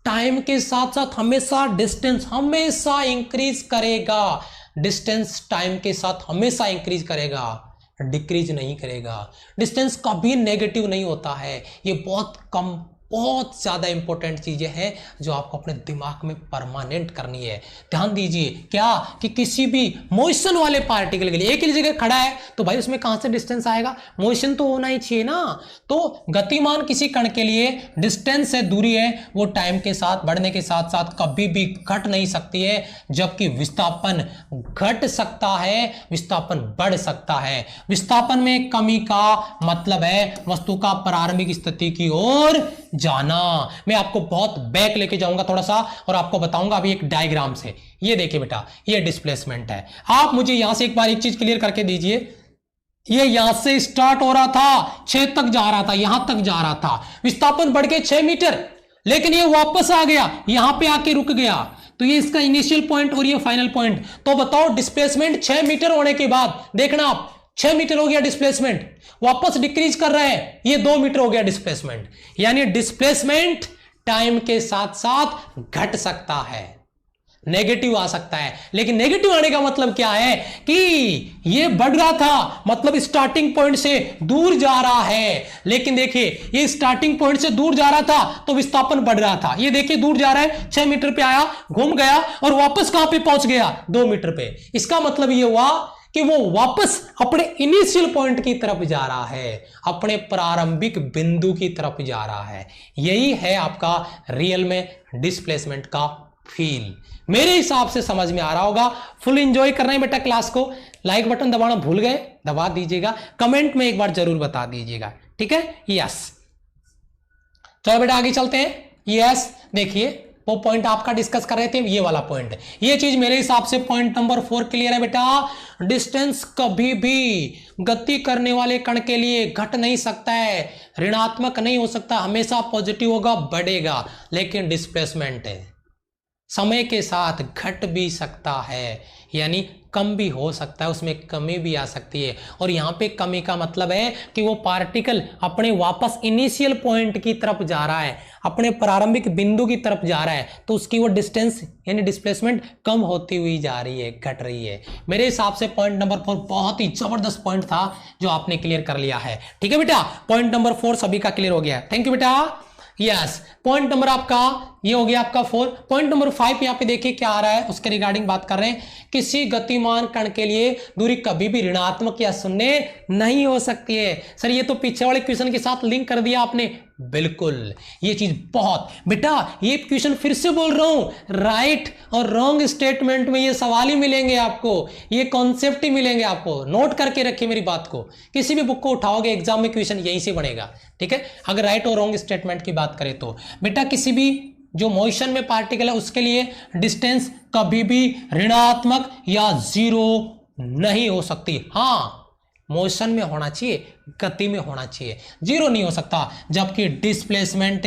Speaker 1: टाइम के साथ साथ हमेशा डिस्टेंस हमेशा इंक्रीज करेगा। डिस्टेंस टाइम के साथ हमेशा इंक्रीज करेगा, डिक्रीज नहीं करेगा। डिस्टेंस कभी नेगेटिव नहीं होता है। ये बहुत ज्यादा इंपॉर्टेंट चीजें हैं जो आपको अपने दिमाग में परमानेंट करनी है। ध्यान दीजिए क्या कि किसी भी मोशन वाले पार्टिकल के लिए एक ही जगह खड़ा है तो भाई उसमें कहां से डिस्टेंस आएगा? मोशन तो होना ही चाहिए ना। तो गतिमान किसी कण के लिए डिस्टेंस है, दूरी है, वो टाइम के साथ बढ़ने के साथ साथ कभी भी घट नहीं सकती है, जबकि विस्थापन घट सकता है, विस्थापन बढ़ सकता है। विस्थापन में कमी का मतलब है वस्तु का प्रारंभिक स्थिति की ओर जाना। मैं आपको बहुत बैक लेके जाऊंगा थोड़ा सा और आपको बताऊंगा अभी एक डायग्राम से। ये देखिए बेटा, ये डिस्प्लेसमेंट है। आप मुझे यहां से एक बार एक चीज क्लियर करके दीजिए। ये यहां से स्टार्ट हो रहा था, 6 तक जा रहा था, यहां तक जा रहा था, विस्थापन बढ़ के 6 मीटर, लेकिन ये वापस आ गया, यहां पे आके रुक गया। तो ये इसका इनिशियल पॉइंट और ये फाइनल पॉइंट। तो बताओ डिस्प्लेसमेंट 6 मीटर होने के बाद देखना आप 6 मीटर हो गया डिस्प्लेसमेंट, वापस डिक्रीज कर रहा है, ये 2 मीटर हो गया डिस्प्लेसमेंट। यानी डिस्प्लेसमेंट टाइम के साथ साथ घट सकता है, नेगेटिव आ सकता है। लेकिन नेगेटिव आने का मतलब क्या है कि ये बढ़ रहा था, मतलब स्टार्टिंग पॉइंट से दूर जा रहा है। लेकिन देखिए ये स्टार्टिंग पॉइंट से दूर जा रहा था तो विस्थापन बढ़ रहा था। ये देखिए दूर जा रहा है, 6 मीटर पे आया, घूम गया और वापस कहां पे पहुंच गया? 2 मीटर पे। इसका मतलब ये हुआ कि वो वापस अपने इनिशियल पॉइंट की तरफ जा रहा है, अपने प्रारंभिक बिंदु की तरफ जा रहा है। यही है आपका रियल में डिस्प्लेसमेंट का फील। मेरे हिसाब से समझ में आ रहा होगा। फुल एंजॉय करना है बेटा क्लास को। लाइक बटन दबाना भूल गए, दबा दीजिएगा। कमेंट में एक बार जरूर बता दीजिएगा। ठीक है? यस। चलो बेटा आगे चलते हैं। यस, देखिए वो पॉइंट आपका डिस्कस कर रहे थे, ये वाला पॉइंट। ये चीज मेरे हिसाब से पॉइंट नंबर 4 क्लियर है बेटा। डिस्टेंस कभी भी गति करने वाले कण के लिए घट नहीं सकता है, ऋणात्मक नहीं हो सकता, हमेशा पॉजिटिव होगा, बढ़ेगा। लेकिन डिस्प्लेसमेंट है समय के साथ घट भी सकता है, यानी कम भी हो सकता है, उसमें कमी भी आ सकती है। और यहां पे कमी का मतलब है कि वो पार्टिकल अपने वापस इनिशियल पॉइंट की तरफ जा रहा है, अपने प्रारंभिक बिंदु की तरफ जा रहा है, तो उसकी वो डिस्टेंस यानी डिस्प्लेसमेंट कम होती हुई जा रही है, घट रही है। मेरे हिसाब से पॉइंट नंबर 4 बहुत ही जबरदस्त पॉइंट था जो आपने क्लियर कर लिया है। ठीक है बेटा, पॉइंट नंबर 4 सभी का क्लियर हो गया। थैंक यू बेटा। यस, पॉइंट नंबर आपका ये हो गया आपका 4। पॉइंट नंबर 5 यहाँ पे देखिए क्या आ रहा है, उसके रिगार्डिंग बात कर रहे हैं। किसी गतिमान कण के लिए दूरी कभी भी ऋणात्मक या शून्य नहीं हो सकती है। सर ये तो पीछे वाले क्वेश्चन के साथ लिंक कर दिया आपने। बिल्कुल, ये चीज बहुत बेटा, ये क्वेश्चन फिर से बोल रहा हूं, राइट और रॉन्ग स्टेटमेंट में ये सवाल ही मिलेंगे आपको, ये कॉन्सेप्ट ही मिलेंगे आपको। नोट करके रखिए मेरी बात को, किसी भी बुक को उठाओगे एग्जाम में क्वेश्चन यहीं से बनेगा, ठीक है। अगर राइट और रॉन्ग स्टेटमेंट की बात करें तो बेटा किसी भी जो मोशन में पार्टिकल है उसके लिए डिस्टेंस कभी भी ऋणात्मक या जीरो नहीं हो सकती। हाँ, मोशन में होना चाहिए, गति में होना चाहिए, जीरो नहीं हो सकता। जबकि डिस्प्लेसमेंट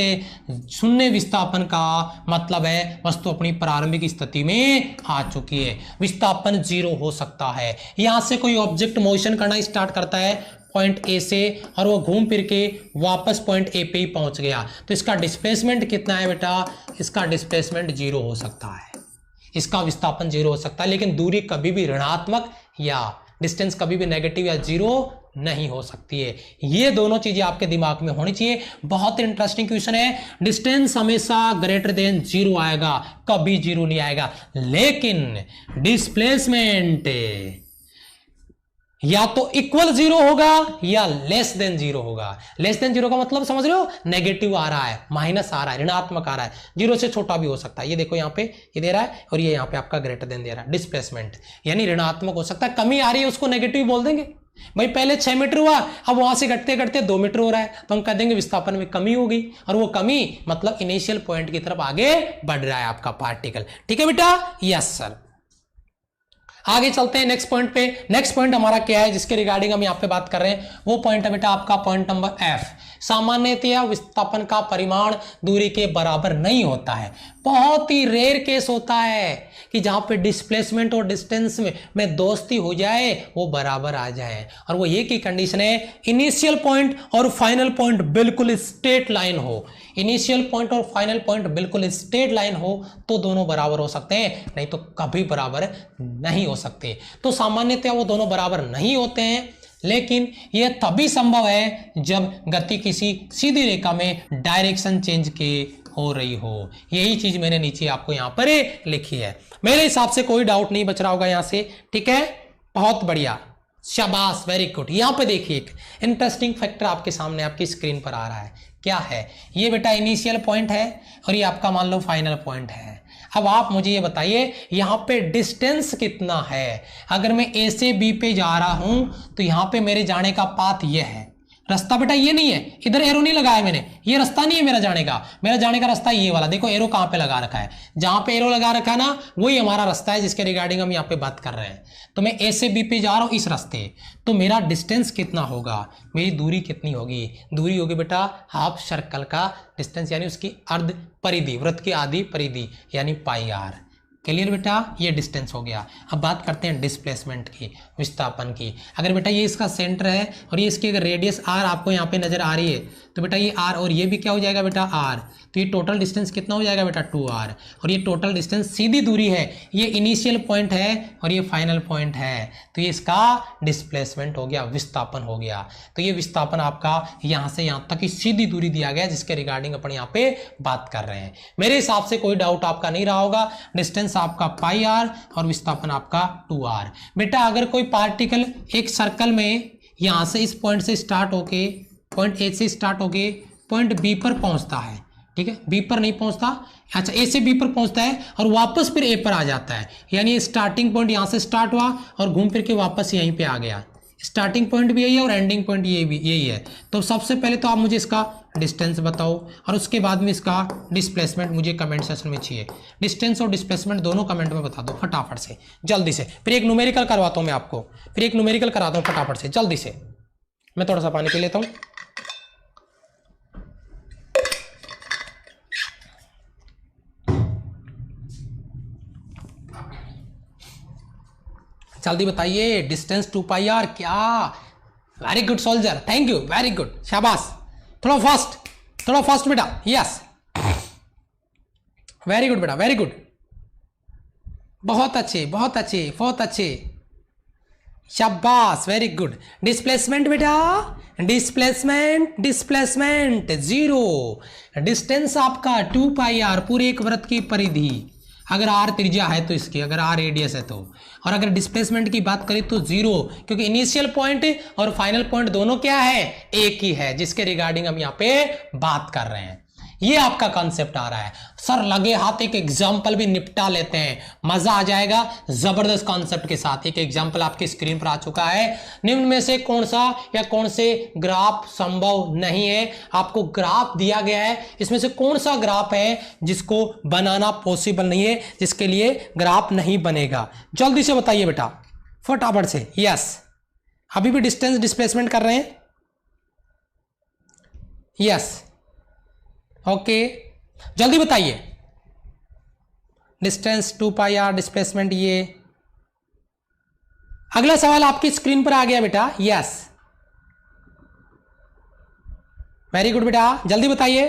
Speaker 1: शून्य विस्थापन का मतलब है वस्तु अपनी प्रारंभिक स्थिति में आ चुकी है, विस्थापन जीरो हो सकता है। यहां से कोई ऑब्जेक्ट मोशन करना स्टार्ट करता है पॉइंट ए से और वो घूम फिर के वापस पॉइंट ए पे ही पहुंच गया, तो इसका डिस्प्लेसमेंट कितना है बेटा, इसका डिस्प्लेसमेंट जीरो हो सकता है, इसका विस्थापन जीरो हो सकता है। लेकिन दूरी कभी भी ऋणात्मक या डिस्टेंस कभी भी नेगेटिव या जीरो नहीं हो सकती है। ये दोनों चीजें आपके दिमाग में होनी चाहिए। बहुत इंटरेस्टिंग क्वेश्चन है। डिस्टेंस हमेशा ग्रेटर देन जीरो आएगा, कभी जीरो नहीं आएगा। लेकिन डिस्प्लेसमेंट या तो इक्वल जीरो होगा या लेस देन जीरो होगा। लेस देन जीरो का मतलब समझ रहे हो, नेगेटिव आ रहा है, माइनस आ रहा है, ऋणात्मक आ रहा है, जीरो से छोटा भी हो सकता है। ये देखो यहाँ पे ये दे रहा है और ये यहाँ पे आपका ग्रेटर देन दे रहा है। डिस्प्लेसमेंट यानी ऋणात्मक हो सकता है, कमी आ रही है उसको नेगेटिव बोल देंगे। भाई पहले 6 मीटर हुआ, अब वहां से घटते घटते 2 मीटर हो रहा है, तो हम कह देंगे विस्थापन में कमी होगी, और वो कमी मतलब इनिशियल पॉइंट की तरफ आगे बढ़ रहा है आपका पार्टिकल। ठीक है बेटा, यस सर। आगे चलते हैं नेक्स्ट पॉइंट पे। नेक्स्ट पॉइंट हमारा क्या है जिसके रिगार्डिंग हम यहाँ पे बात कर रहे हैं, वो पॉइंट है बेटा आपका पॉइंट नंबर एफ। सामान्यतया विस्थापन का परिमाण दूरी के बराबर नहीं होता है। बहुत ही रेयर केस होता है कि जहां पे डिस्प्लेसमेंट और डिस्टेंस में दोस्ती हो जाए, वो बराबर आ जाए, और वो ये की कंडीशन है इनिशियल पॉइंट और फाइनल पॉइंट बिल्कुल स्ट्रेट लाइन हो। इनिशियल पॉइंट और फाइनल पॉइंट बिल्कुल स्ट्रेट लाइन हो तो दोनों बराबर हो सकते हैं, नहीं तो कभी बराबर नहीं हो सकते। तो सामान्यतया वो दोनों बराबर नहीं होते हैं, लेकिन यह तभी संभव है जब गति किसी सीधी रेखा में डायरेक्शन चेंज के हो रही हो। यही चीज मैंने नीचे आपको यहां पर लिखी है। मेरे हिसाब से कोई डाउट नहीं बच रहा होगा यहां से, ठीक है, बहुत बढ़िया, शाबाश, वेरी गुड। यहां पे देखिए एक इंटरेस्टिंग फैक्टर आपके सामने आपकी स्क्रीन पर आ रहा है। क्या है ये बेटा? इनिशियल पॉइंट है और ये आपका मान लो फाइनल पॉइंट है। अब आप मुझे ये बताइए यहां पे डिस्टेंस कितना है। अगर मैं ए से बी पे जा रहा हूं तो यहां पे मेरे जाने का पाथ ये है। रास्ता बेटा ये नहीं है, इधर एरो नहीं लगाया मैंने, ये रास्ता नहीं है मेरा जाने का। मेरा जाने का रास्ता ये वाला, देखो एरो कहां पे लगा रखा है, जहां पे एरो लगा रखा है ना, वही हमारा रास्ता है जिसके रिगार्डिंग हम यहाँ पे बात कर रहे हैं। तो मैं ए से बी पे जा रहा हूं इस रास्ते, तो मेरा डिस्टेंस कितना होगा, मेरी दूरी कितनी होगी? दूरी होगी बेटा हाफ सर्कल का डिस्टेंस, यानी उसकी अर्ध परिधि, वृत्त की आधी परिधि, यानी पाई आर। क्लियर बेटा, ये डिस्टेंस हो गया। अब बात करते हैं डिस्प्लेसमेंट की, विस्थापन की। अगर बेटा ये इसका सेंटर है और ये इसकी अगर रेडियस आर आपको यहाँ पे नजर आ रही है, तो बेटा ये आर और ये भी क्या हो जाएगा बेटा आर, तो ये टोटल डिस्टेंस कितना हो जाएगा बेटा 2r। और ये टोटल डिस्टेंस सीधी दूरी है, ये इनिशियल पॉइंट है और ये फाइनल पॉइंट है, तो ये इसका डिस्प्लेसमेंट हो गया, विस्थापन हो गया। तो ये विस्थापन आपका यहाँ से यहाँ तक की सीधी दूरी दिया गया जिसके रिगार्डिंग अपन यहाँ पे बात कर रहे हैं। मेरे हिसाब से कोई डाउट आपका नहीं रहा होगा। डिस्टेंस आपका पाई आर और विस्थापन आपका 2r। बेटा अगर कोई पार्टिकल एक सर्कल में यहां से इस पॉइंट से स्टार्ट होके, पॉइंट ए से स्टार्ट होके पॉइंट बी पर पहुंचता है, ठीक है, बी पर नहीं पहुंचता, अच्छा ए से बी पर पहुंचता है और वापस फिर ए पर आ जाता है, यानी स्टार्टिंग पॉइंट यहां से स्टार्ट हुआ और घूम फिर के वापस यहीं पे आ गया। स्टार्टिंग पॉइंट भी यही है और एंडिंग पॉइंट ये भी यही है। तो सबसे पहले तो आप मुझे इसका डिस्टेंस बताओ और उसके बाद में इसका डिस्प्लेसमेंट मुझे कमेंट सेक्शन में चाहिए। डिस्टेंस और डिस्प्लेसमेंट दोनों कमेंट में बता दो फटाफट से, जल्दी से। फिर एक न्यूमेरिकल करवाता हूं मैं आपको, फिर एक न्यूमेरिकल कराता हूं फटाफट से, जल्दी से। मैं थोड़ा सा पानी पी लेता हूं। जल्दी बताइए, डिस्टेंस 2 r क्या? Very good soldier, thank you, very good, शाबाश। थोड़ा फास्ट बेटा, यस, वेरी गुड बेटा, वेरी गुड, बहुत अच्छे बहुत अच्छे बहुत अच्छे, शाबाश, वेरी गुड। डिस्प्लेसमेंट बेटा, डिस्प्लेसमेंट, डिस्प्लेसमेंट जीरो। डिस्टेंस आपका 2 पाई आर, पूरे एक वृत्त की परिधि, अगर आर त्रिज्या है तो इसकी, अगर आर रेडियस है तो। और अगर डिस्प्लेसमेंट की बात करें तो जीरो, क्योंकि इनिशियल पॉइंट और फाइनल पॉइंट दोनों क्या है, एक ही है, जिसके रिगार्डिंग हम यहाँ पे बात कर रहे हैं। ये आपका कॉन्सेप्ट आ रहा है। सर लगे हाथ एक एग्जाम्पल भी निपटा लेते हैं, मजा आ जाएगा जबरदस्त कॉन्सेप्ट के साथ। एक एग्जाम्पल आपकी स्क्रीन पर आ चुका है। निम्न में से कौन सा या कौन से ग्राफ संभव नहीं है? आपको ग्राफ दिया गया है, इसमें से कौन सा ग्राफ है जिसको बनाना पॉसिबल नहीं है, जिसके लिए ग्राफ नहीं बनेगा? जल्दी से बताइए बेटा, फटाफट से। यस, अभी भी डिस्टेंस डिस्प्लेसमेंट कर रहे हैं? यस, ओके, जल्दी बताइए। डिस्टेंस 2 पाई आर, डिस्प्लेसमेंट ये। अगला सवाल आपकी स्क्रीन पर आ गया बेटा। यस, वेरी गुड बेटा, जल्दी बताइए।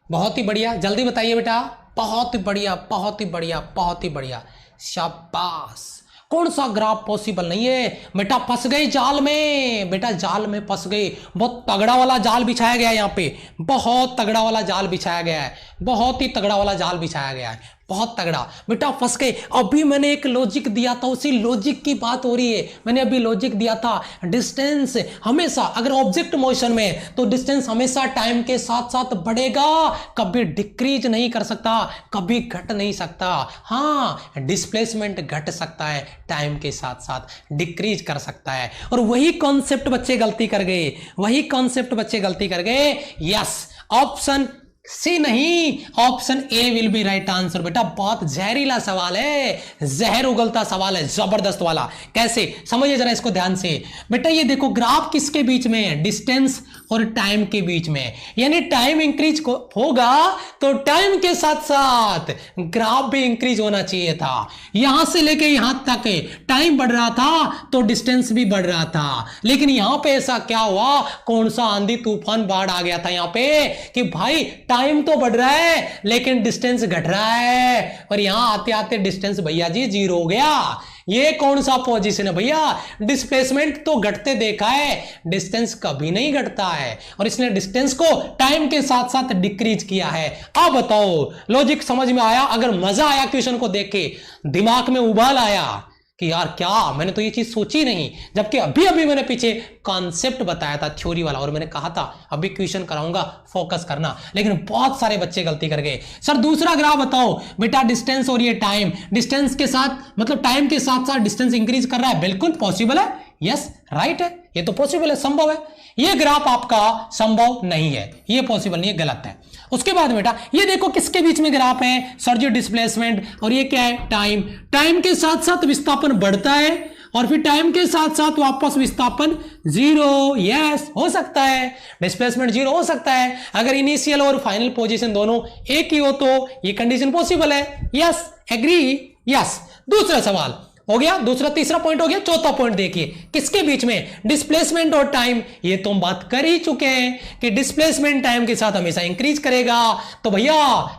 Speaker 1: बहुत ही बढ़िया, जल्दी बताइए बेटा। बहुत ही बढ़िया, बहुत ही बढ़िया, बहुत ही बढ़िया, शाबाश। कौन सा ग्राफ पॉसिबल नहीं है? बेटा फंस गए जाल में, बेटा जाल में फंस गए। बहुत तगड़ा वाला जाल बिछाया गया है यहाँ पे, बहुत तगड़ा वाला जाल बिछाया गया है, बहुत ही तगड़ा वाला जाल बिछाया गया है, बहुत तगड़ा। बेटा फंस गए। अभी मैंने एक लॉजिक दिया था, उसी लॉजिक की बात हो रही है। मैंने अभी लॉजिक दिया था, डिस्टेंस हमेशा, अगर ऑब्जेक्ट मोशन में, तो डिस्टेंस हमेशा टाइम के साथ साथ बढ़ेगा, कभी डिक्रीज नहीं कर सकता, कभी घट नहीं सकता। हाँ, डिस्प्लेसमेंट घट सकता है, टाइम के साथ साथ डिक्रीज कर सकता है। और वही कॉन्सेप्ट बच्चे गलती कर गए, वही कॉन्सेप्ट बच्चे गलती कर गए। यस, ऑप्शन सी नहीं, option A will be right answer. बेटा बहुत जहरीला सवाल है, जहर उगलता सवाल है, जबरदस्त वाला। कैसे, समझिए जरा इसको ध्यान से। बेटा ये देखो, ग्राफ किसके बीच में है? डिस्टेंस और टाइम के बीच में। यानी टाइम इंक्रीज होगा तो टाइम के साथ साथ ग्राफ भी इंक्रीज होना चाहिए था। यहां से लेके यहां तक टाइम बढ़ रहा था तो डिस्टेंस भी बढ़ रहा था, लेकिन यहां पे ऐसा क्या हुआ, कौन सा आंधी तूफान बाढ़ आ गया था यहां पे कि भाई टाइम तो बढ़ रहा है लेकिन डिस्टेंस घट रहा है, और यहां आते आते डिस्टेंस भैया जी जीरो हो गया। ये कौन सा पोजीशन है भैया? डिस्प्लेसमेंट तो घटते देखा है, डिस्टेंस कभी नहीं घटता है, और इसने डिस्टेंस को टाइम के साथ साथ डिक्रीज किया है। अब बताओ, लॉजिक समझ में आया? अगर मजा आया क्वेश्चन को देख के, दिमाग में उबाल आया कि यार क्या, मैंने तो ये चीज सोची नहीं, जबकि अभी अभी मैंने पीछे कॉन्सेप्ट बताया था थ्योरी वाला, और मैंने कहा था अभी क्वेश्चन कराऊंगा, फोकस करना, लेकिन बहुत सारे बच्चे गलती कर गए। सर दूसरा ग्राफ बताओ। बेटा डिस्टेंस और ये टाइम, डिस्टेंस के साथ मतलब टाइम के साथ साथ डिस्टेंस इंक्रीज कर रहा है, बिल्कुल पॉसिबल है। यस, राइट है, ये तो पॉसिबल है, संभव है। ये ग्राफ आपका संभव नहीं है, ये पॉसिबल नहीं है, गलत है। उसके बाद बेटा ये देखो किसके बीच में ग्राफ है? सर जी डिस्प्लेसमेंट, और ये क्या है? टाइम। टाइम के साथ साथ विस्थापन बढ़ता है और फिर टाइम के साथ साथ वापस विस्थापन जीरो। यस, हो सकता है डिस्प्लेसमेंट जीरो हो सकता है, अगर इनिशियल और फाइनल पोजीशन दोनों एक ही हो तो ये कंडीशन पॉसिबल है। Yes, agree. यस, दूसरा सवाल हो गया, दूसरा तीसरा पॉइंट हो गया। चौथा पॉइंट देखिए, किसके बीच में? डिस्प्लेसमेंट और टाइम। ये तो हम बात कर ही चुके हैं कि डिस्प्लेसमेंट टाइम के साथ हमेशा इंक्रीज करेगा, तो भैया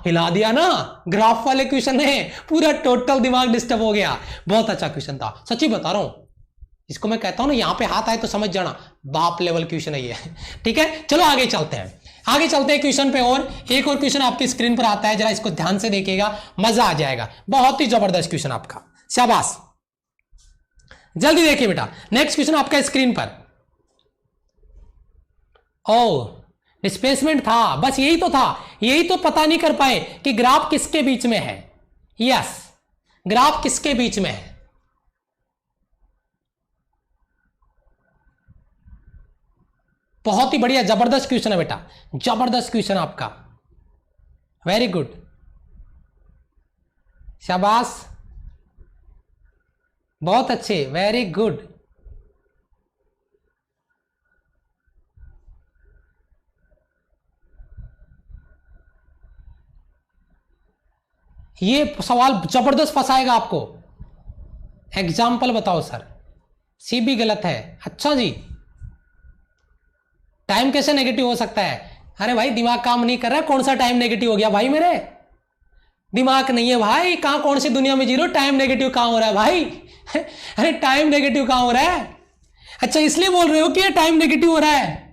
Speaker 1: हिला दिया ना ग्राफ वाले क्वेश्चन ने, पूरा टोटल दिमाग डिस्टर्ब हो गया। बहुत अच्छा क्वेश्चन था, सच्ची बता रहा हूं, इसको मैं कहता हूं ना, यहां पे हाथ आए तो समझ जाना, बाप लेवल क्वेश्चन है ये। ठीक है, चलो आगे चलते हैं, आगे चलते हैं क्वेश्चन पे। और एक और क्वेश्चन आपकी स्क्रीन पर आता है, जरा इसको ध्यान से देखिएगा, मजा आ जाएगा। बहुत ही जबरदस्त क्वेश्चन आपका, शाबाश, जल्दी देखिए बेटा। नेक्स्ट क्वेश्चन आपका स्क्रीन पर। ओ, डिस्प्लेसमेंट था, बस यही तो था, यही तो पता नहीं कर पाए कि ग्राफ किसके बीच में है। यस, ग्राफ किसके बीच में है? बहुत ही बढ़िया, जबरदस्त क्वेश्चन है बेटा, जबरदस्त क्वेश्चन आपका, वेरी गुड, शाबाश, बहुत अच्छे, वेरी गुड। ये सवाल जबरदस्त फंसाएगा आपको। एग्जाम्पल बताओ सर। सी भी गलत है। अच्छा जी, टाइम कैसे नेगेटिव हो सकता है? अरे भाई दिमाग काम नहीं कर रहा है, कौन सा टाइम नेगेटिव हो गया भाई मेरे? दिमाग नहीं है भाई, कहां कौन सी दुनिया में जी रहे हो, टाइम नेगेटिव कहां हो रहा है भाई? अरे टाइम नेगेटिव कहां हो रहा है? अच्छा इसलिए बोल रहे हो कि ये टाइम नेगेटिव हो रहा है।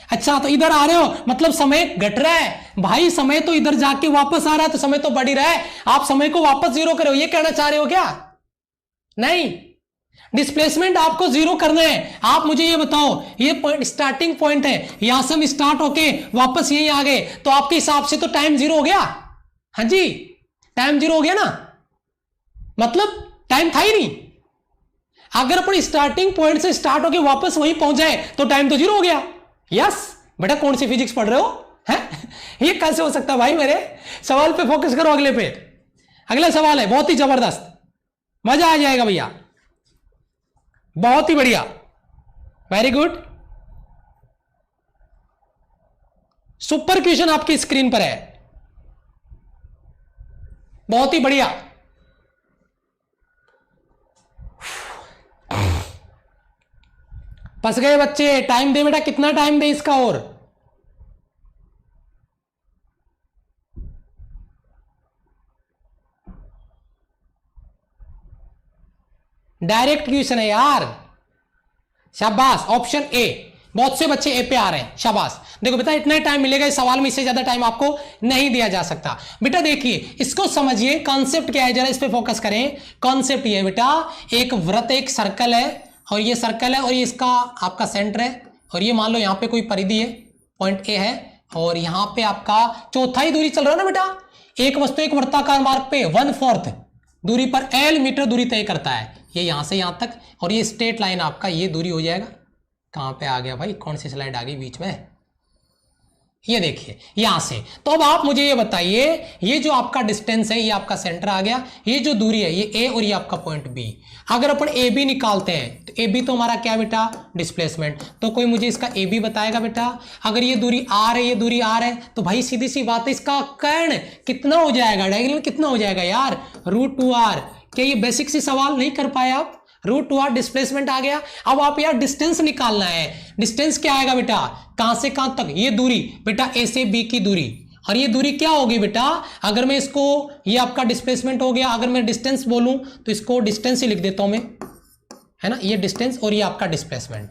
Speaker 1: अच्छा तो इधर आ रहे हो मतलब समय घट रहा है भाई, समय तो इधर जाके वापस आ रहा है तो समय तो बढ़ ही रहा है, आप समय को वापस जीरो करो ये कहना चाह रहे हो क्या? नहीं, डिस्प्लेसमेंट आपको जीरो करना है। आप मुझे ये बताओ, ये पॉइंट स्टार्टिंग पॉइंट है, यहां से हम स्टार्ट होके वापस यहीं आ गए तो आपके हिसाब से तो टाइम जीरो हो गया। हाँ जी टाइम जीरो हो गया ना, मतलब टाइम था ही नहीं। अगर अपन स्टार्टिंग पॉइंट से स्टार्ट होके वापस वहीं पहुंच जाए तो टाइम तो जीरो हो गया। यस बेटा, कौन सी फिजिक्स पढ़ रहे हो हैं? ये कैसे हो सकता है भाई? मेरे सवाल पे फोकस करो, अगले पे। अगला सवाल है बहुत ही जबरदस्त, मजा आ जाएगा भैया, बहुत ही बढ़िया, वेरी गुड। सुपर क्वेश्चन आपकी स्क्रीन पर है, बहुत ही बढ़िया। फंस गए बच्चे, टाइम दे बेटा, कितना टाइम दे इसका? और डायरेक्ट क्वेश्चन है यार, शाबाश। ऑप्शन ए, बहुत से बच्चे ए पे आ रहे हैं, शाबाश। देखो बेटा इतना टाइम मिलेगा इस सवाल में, इससे ज्यादा टाइम आपको नहीं दिया जा सकता। बेटा देखिए इसको समझिए, कॉन्सेप्ट क्या है, जरा इस पे फोकस करें। कॉन्सेप्ट ये है बेटा, एक वृत्त, एक सर्कल है और ये सर्कल है और ये इसका आपका सेंटर है, और ये मान लो यहाँ पे कोई परिधि है, पॉइंट ए है, और यहाँ पे आपका चौथाई दूरी चल रहा है ना बेटा। एक वस्तु एक वृत्ताकार मार्ग पे 1/4 दूरी पर L मीटर दूरी तय करता है, ये यहां से यहां तक, और ये स्ट्रेट लाइन आपका ये दूरी हो जाएगा। कहां पे आ गया भाई, कौन सी स्लाइड आ गई बीच में? ये देखिए यहां से। तो अब आप मुझे ये बताइए, ये जो आपका डिस्टेंस है, ये आपका सेंटर आ गया, ये जो दूरी है ये A और ये आपका पॉइंट B। अगर अपन AB निकालते हैं तो AB तो हमारा क्या बेटा, डिस्प्लेसमेंट। तो कोई मुझे इसका AB बताएगा बेटा? अगर ये दूरी R है, ये दूरी R है, तो भाई सीधी सी बात है, इसका कर्ण कितना हो जाएगा, डायगोनल कितना हो जाएगा यार, √2R। क्या ये बेसिक सी सवाल नहीं कर पाए आप? √2R डिस्प्लेसमेंट आ गया। अब आप यार डिस्टेंस निकालना है, डिस्टेंस क्या आएगा बेटा, कहां से कहां तक, ये दूरी बेटा A से B की दूरी, और ये दूरी क्या होगी बेटा, अगर मैं इसको, ये आपका डिस्प्लेसमेंट हो गया, अगर मैं डिस्टेंस बोलूं तो इसको डिस्टेंस ही लिख देता हूं मैं, है ना, ये डिस्टेंस और ये आपका डिस्प्लेसमेंट,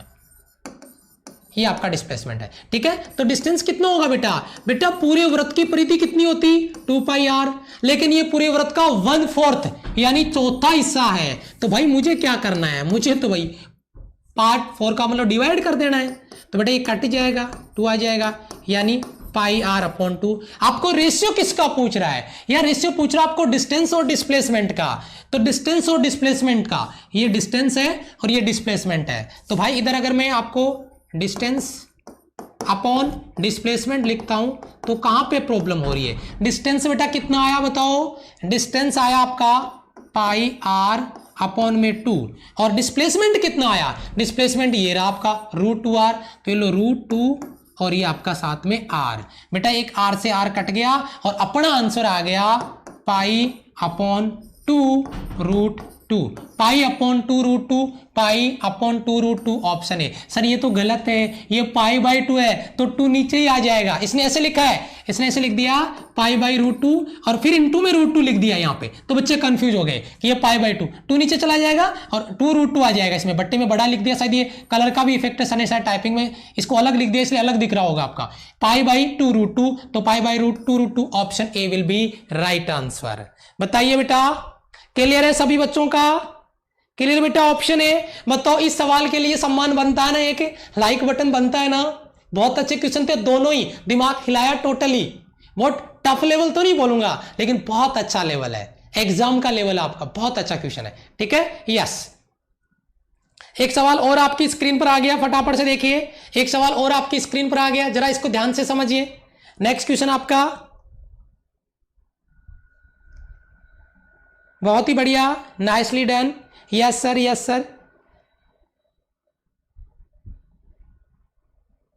Speaker 1: ये आपका डिस्प्लेसमेंट है, ठीक है। तो डिस्टेंस कितना होगा बेटा? बेटा पूरे वृत्त की परिधि कितनी होती, 2πr, लेकिन ये पूरे वृत्त का 1/4 यानी चौथा हिस्सा है। तो भाई मुझे क्या करना है, मुझे तो भाई पार्ट 4 का मतलब डिवाइड कर देना है। तो बेटा ये कट जाएगा, 2 आ जाएगा, यानी πr/2। आपको रेशियो किसका पूछ रहा है यार? रेशियो पूछ रहा है आपको डिस्टेंस और डिस्प्लेसमेंट का। तो डिस्टेंस और डिस्प्लेसमेंट का, ये डिस्टेंस है और ये डिस्प्लेसमेंट है। तो भाई इधर अगर मैं आपको डिस्टेंस अपॉन डिस्प्लेसमेंट लिखता हूं तो कहां पे प्रॉब्लम हो रही है? डिस्टेंस बेटा कितना आया बताओ? डिस्टेंस आया आपका πr/2, और डिस्प्लेसमेंट कितना आया? डिस्प्लेसमेंट ये रहा आपका √2R, तो ये लो √2 और ये आपका साथ में R। बेटा एक R से R कट गया और अपना आंसर आ गया π/2 √2, π/2 π/2 ऑप्शन है। सर ये तो गलत है, ये π/2 है तो 2 नीचे ही आ जाएगा। इसने ऐसे लिखा है, इसने ऐसे लिख दिया π/√2 और फिर इनटू में √2 लिख दिया यहाँ पे, तो बच्चे कंफ्यूज हो गए कि ये π/2, 2 नीचे चला जाएगा और 2 √2 आ जाएगा। इसमें बट्टे में बड़ा लिख दिया, शायद ये कलर का भी इफेक्ट है, सर ने शायद टाइपिंग में इसको अलग लिख दिया इसलिए अलग दिख रहा होगा आपका, π/2 √2, तो π/2 √2 option A will be right answer. बताइए बेटा क्लियर है सभी बच्चों का? क्लियर बेटा ऑप्शन ए। बताओ इस सवाल के लिए सम्मान बनता है ना, एक लाइक बटन बनता है ना? बहुत अच्छे क्वेश्चन थे, दोनों ही दिमाग हिलाया टोटली। बहुत टफ लेवल तो नहीं बोलूंगा लेकिन बहुत अच्छा लेवल है, एग्जाम का लेवल आपका, बहुत अच्छा क्वेश्चन है, ठीक है। यस, एक सवाल और आपकी स्क्रीन पर आ गया, फटाफट से देखिए, एक सवाल और आपकी स्क्रीन पर आ गया, जरा इसको ध्यान से समझिए। नेक्स्ट क्वेश्चन आपका, बहुत ही बढ़िया, nicely done. Yes sir, yes sir,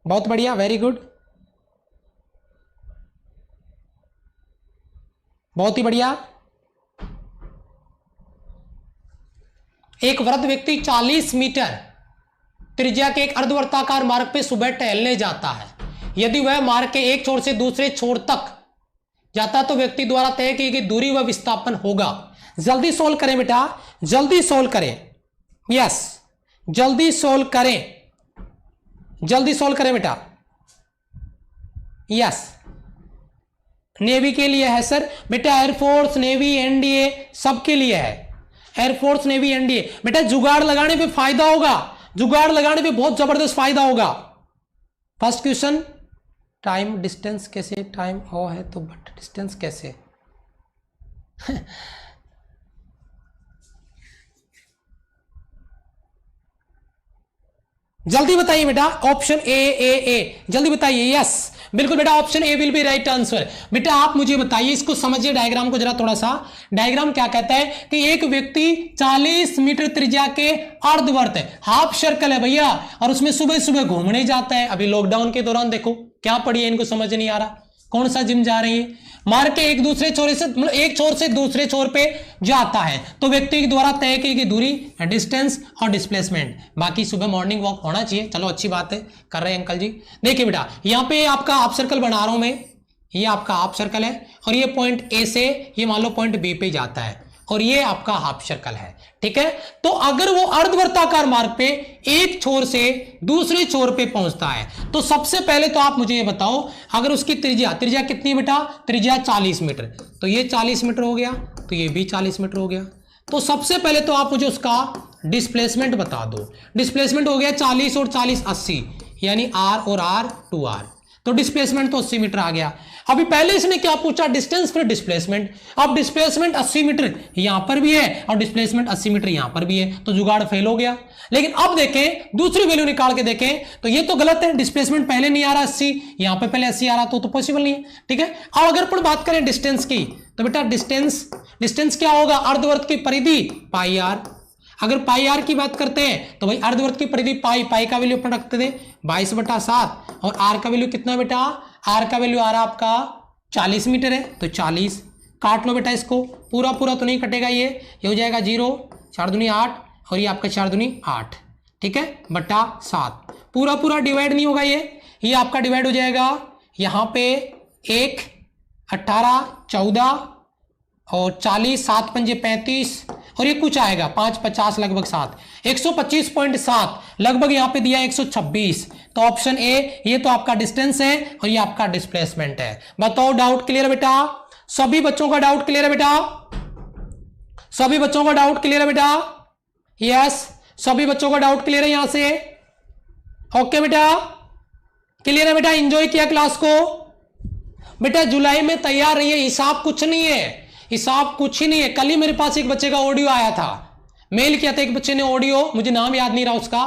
Speaker 1: बहुत बढ़िया, वेरी गुड, बहुत ही बढ़िया। एक वृद्ध व्यक्ति 40 मीटर त्रिज्या के एक अर्धवर्ताकार मार्ग पे सुबह टहलने जाता है। यदि वह मार्ग के एक छोर से दूसरे छोर तक जाता है तो व्यक्ति द्वारा तय की गई दूरी व विस्थापन होगा। जल्दी सोल्व करें बेटा, जल्दी सोल्व करें, यस जल्दी सोल्व करें, जल्दी सोल्व करें बेटा, यस। नेवी के लिए है सर बेटा, एयरफोर्स नेवी एनडीए सबके लिए है, एयरफोर्स नेवी एनडीए। बेटा जुगाड़ लगाने पे फायदा होगा, जुगाड़ लगाने पे बहुत जबरदस्त फायदा होगा। फर्स्ट क्वेश्चन, टाइम डिस्टेंस कैसे, टाइम ओ है तो बट डिस्टेंस कैसे जल्दी बताइए बेटा, ऑप्शन ए जल्दी बताइए, यस बिल्कुल बेटा, option A will be right answer. बेटा आप मुझे बताइए, इसको समझिए डायग्राम को जरा थोड़ा सा। डायग्राम क्या कहता है कि एक व्यक्ति 40 मीटर त्रिज्या के अर्धवर्त हाफ सर्कल है भैया, और उसमें सुबह सुबह घूमने जाता है। अभी लॉकडाउन के दौरान देखो क्या पड़ी है, इनको समझ नहीं आ रहा, कौन सा जिम जा रही है, मार के एक दूसरे छोर से, मतलब एक छोर से दूसरे छोर पे जाता है। तो व्यक्ति के द्वारा तय की गई दूरी, डिस्टेंस और डिस्प्लेसमेंट। बाकी सुबह मॉर्निंग वॉक होना चाहिए, चलो अच्छी बात है, कर रहे हैं अंकल जी। देखिए बेटा यहां पे आपका हाफ सर्कल बना रहा हूं मैं, ये आपका हाफ सर्कल है, और ये पॉइंट ए से ये मान लो पॉइंट बी पे जाता है, और ये आपका हाफ सर्कल है, ठीक है। तो अगर वो अर्धवर्ताकार मार्ग पे एक छोर से दूसरे छोर पे पहुंचता है, तो सबसे पहले तो आप मुझे ये बताओ, अगर उसकी त्रिज्या कितनी है बेटा, त्रिज्या 40 मीटर, तो ये 40 मीटर हो गया, तो ये भी 40 मीटर हो गया। तो सबसे पहले तो आप मुझे उसका डिस्प्लेसमेंट बता दो। डिस्प्लेसमेंट हो गया 40 और 40 80, यानी आर और आर 2r, तो डिस्प्लेसमेंट तो 80 मीटर आ गया। अभी पहले इसने क्या पूछा, डिस्टेंस फिर डिस्प्लेसमेंट। अब डिस्प्लेसमेंट 80 मीटर यहां पर भी है और डिस्प्लेसमेंट 80 मीटर यहां पर भी है, तो जुगाड़ फेल हो गया। लेकिन अब देखें, दूसरी वैल्यू निकाल के देखें, तो ये तो गलत है, डिस्प्लेसमेंट पहले नहीं आ रहा 80, यहां पर पहले 80 आ रहा, तो पॉसिबल नहीं है, ठीक है। अब अगर अपन बात करें डिस्टेंस की, तो बेटा डिस्टेंस क्या होगा, अर्धवृत्त की परिधि पाई आर। अगर पाई आर की बात करते हैं तो भाई अर्धवृत्त की परिधि पाई का वैल्यू अपन रखते थे 22/7, और आर का वैल्यू कितना बेटा, आर का वैल्यू आ रहा आपका 40 मीटर है, तो 40 काट लो बेटा इसको, पूरा तो नहीं कटेगा, ये हो जाएगा 0, 4 दूनी 8, और ये आपका 4 दूनी 8, ठीक है, बटा 7, पूरा डिवाइड नहीं होगा, ये आपका डिवाइड हो जाएगा यहां पे 1, 18, 14 और 40, 7 पंजे 35, और ये कुछ आएगा 5 50 लगभग 7, 125.7 लगभग यहां पे दिया 126। तो ऑप्शन ए ये तो आपका डिस्टेंस है और ये आपका डिस्प्लेसमेंट है। बताओ डाउट क्लियर है बेटा, सभी बच्चों का डाउट क्लियर है बेटा, सभी बच्चों का डाउट क्लियर है बेटा, यस सभी बच्चों का डाउट क्लियर है यहां से, ओके बेटा क्लियर है बेटा, एंजॉय किया क्लास को बेटा। जुलाई में तैयार रहिए, हिसाब कुछ नहीं है, हिसाब कुछ ही नहीं है। कल ही मेरे पास एक बच्चे का ऑडियो आया था, मेल किया था एक बच्चे ने ऑडियो, मुझे नाम याद नहीं रहा उसका,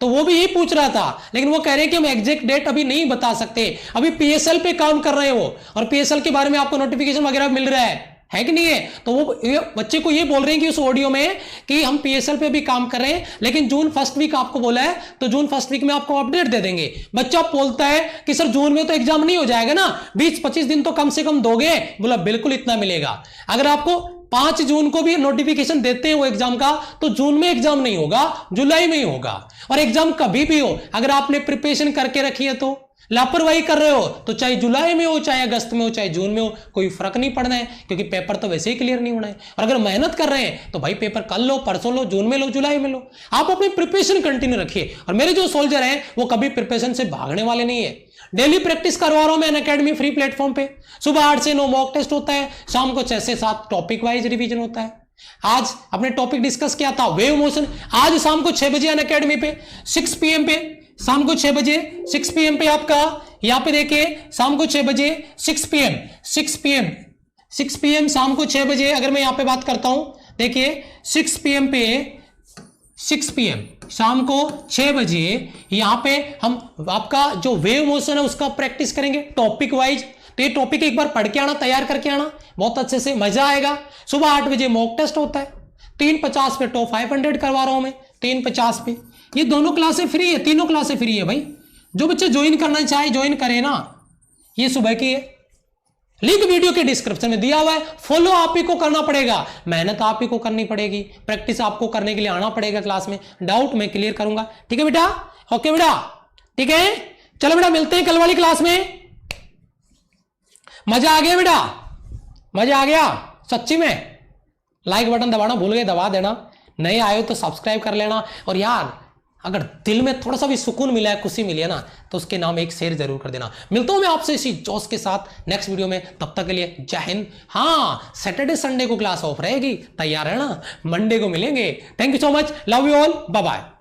Speaker 1: तो वो भी यही पूछ रहा था, लेकिन वो कह रहे हैं कि हम एग्जैक्ट डेट अभी नहीं बता सकते, अभी पीएसएल पे काम कर रहे हैं वो, और पीएसएल के बारे में आपको नोटिफिकेशन वगैरह मिल रहा है कि नहीं है। तो वो बच्चे को ये बोल रहे हैं कि उस ऑडियो में कि हम पीएसएल पे भी काम कर रहे हैं, लेकिन जून फर्स्ट वीक आपको बोला है, तो जून फर्स्ट वीक में आपको अपडेट दे देंगे। बच्चा बोलता है कि सर जून में तो एग्जाम नहीं हो जाएगा ना, 20-25 दिन तो कम से कम दोगे, बोला बिल्कुल इतना मिलेगा। अगर आपको 5 जून को भी नोटिफिकेशन देते हैं वो एग्जाम का, तो जून में एग्जाम नहीं होगा, जुलाई में ही होगा। और एग्जाम कभी भी हो, अगर आपने प्रिपरेशन करके रखी है, तो लापरवाही कर रहे हो तो चाहे जुलाई में हो, चाहे अगस्त में हो, चाहे जून में हो, कोई फर्क नहीं पड़ना है, क्योंकि पेपर तो वैसे ही क्लियर नहीं होना है। और अगर मेहनत कर रहे हैं तो भाई पेपर कल लो, परसों लो, जून में लो, जुलाई में लो, आप अपनी प्रिपरेशन कंटिन्यू रखिए। और मेरे जो सोल्जर हैं वो कभी प्रिपरेशन से भागने वाले नहीं है, डेली प्रैक्टिस करवा रहा हूं मैं अनअकैडमी फ्री प्लेटफॉर्म पे। सुबह 8 से 9 मॉक टेस्ट होता है, शाम को 6 से 7 टॉपिक वाइज रिवीजन होता है। आज अपने टॉपिक डिस्कस किया था वेव मोशन, आज शाम को 6 बजे अनअकैडमी पे, 6 PM पे, शाम को 6 बजे 6 PM पे आपका यहां पे देखिए, शाम को 6 बजे 6 PM शाम को 6 बजे। अगर मैं यहां पे बात करता हूं, देखिए 6 PM पे, 6 PM शाम को 6 बजे यहां पे हम आपका जो वेव मोशन है उसका प्रैक्टिस करेंगे टॉपिक वाइज। तो ये टॉपिक एक बार पढ़ के आना, तैयार करके आना, बहुत अच्छे से मजा आएगा। सुबह 8 बजे मॉक टेस्ट होता है, 350 पे टॉप 500 करवा रहा हूं मैं, 350 पे। ये दोनों क्लासें फ्री है, तीनों क्लासें फ्री है भाई, जो बच्चे ज्वाइन करना चाहे ज्वाइन करें ना। ये सुबह की है, लिंक वीडियो के डिस्क्रिप्शन में दिया हुआ है, फॉलो आप ही को करना पड़ेगा, मेहनत आप ही को करनी पड़ेगी, प्रैक्टिस आपको करने के लिए आना पड़ेगा क्लास में। डाउट मैं क्लियर करूंगा, ठीक है बेटा, ओके बेटा, ठीक है। चलो बेटा मिलते हैं कल वाली क्लास में, मजा आ गया बेटा। मजा आ गया सच्ची में? लाइक बटन दबाना भूल गए, दबा देना। नए आए हो तो सब्सक्राइब कर लेना। और यार अगर दिल में थोड़ा सा भी सुकून मिला है, खुशी मिली है ना, तो उसके नाम एक शेयर जरूर कर देना। मिलता हूं मैं आपसे इसी जोश के साथ नेक्स्ट वीडियो में, तब तक के लिए जय हिंद। हाँ, सैटरडे संडे को क्लास ऑफ रहेगी, तैयार है ना? मंडे को मिलेंगे। Thank you so much, love you all, bye bye.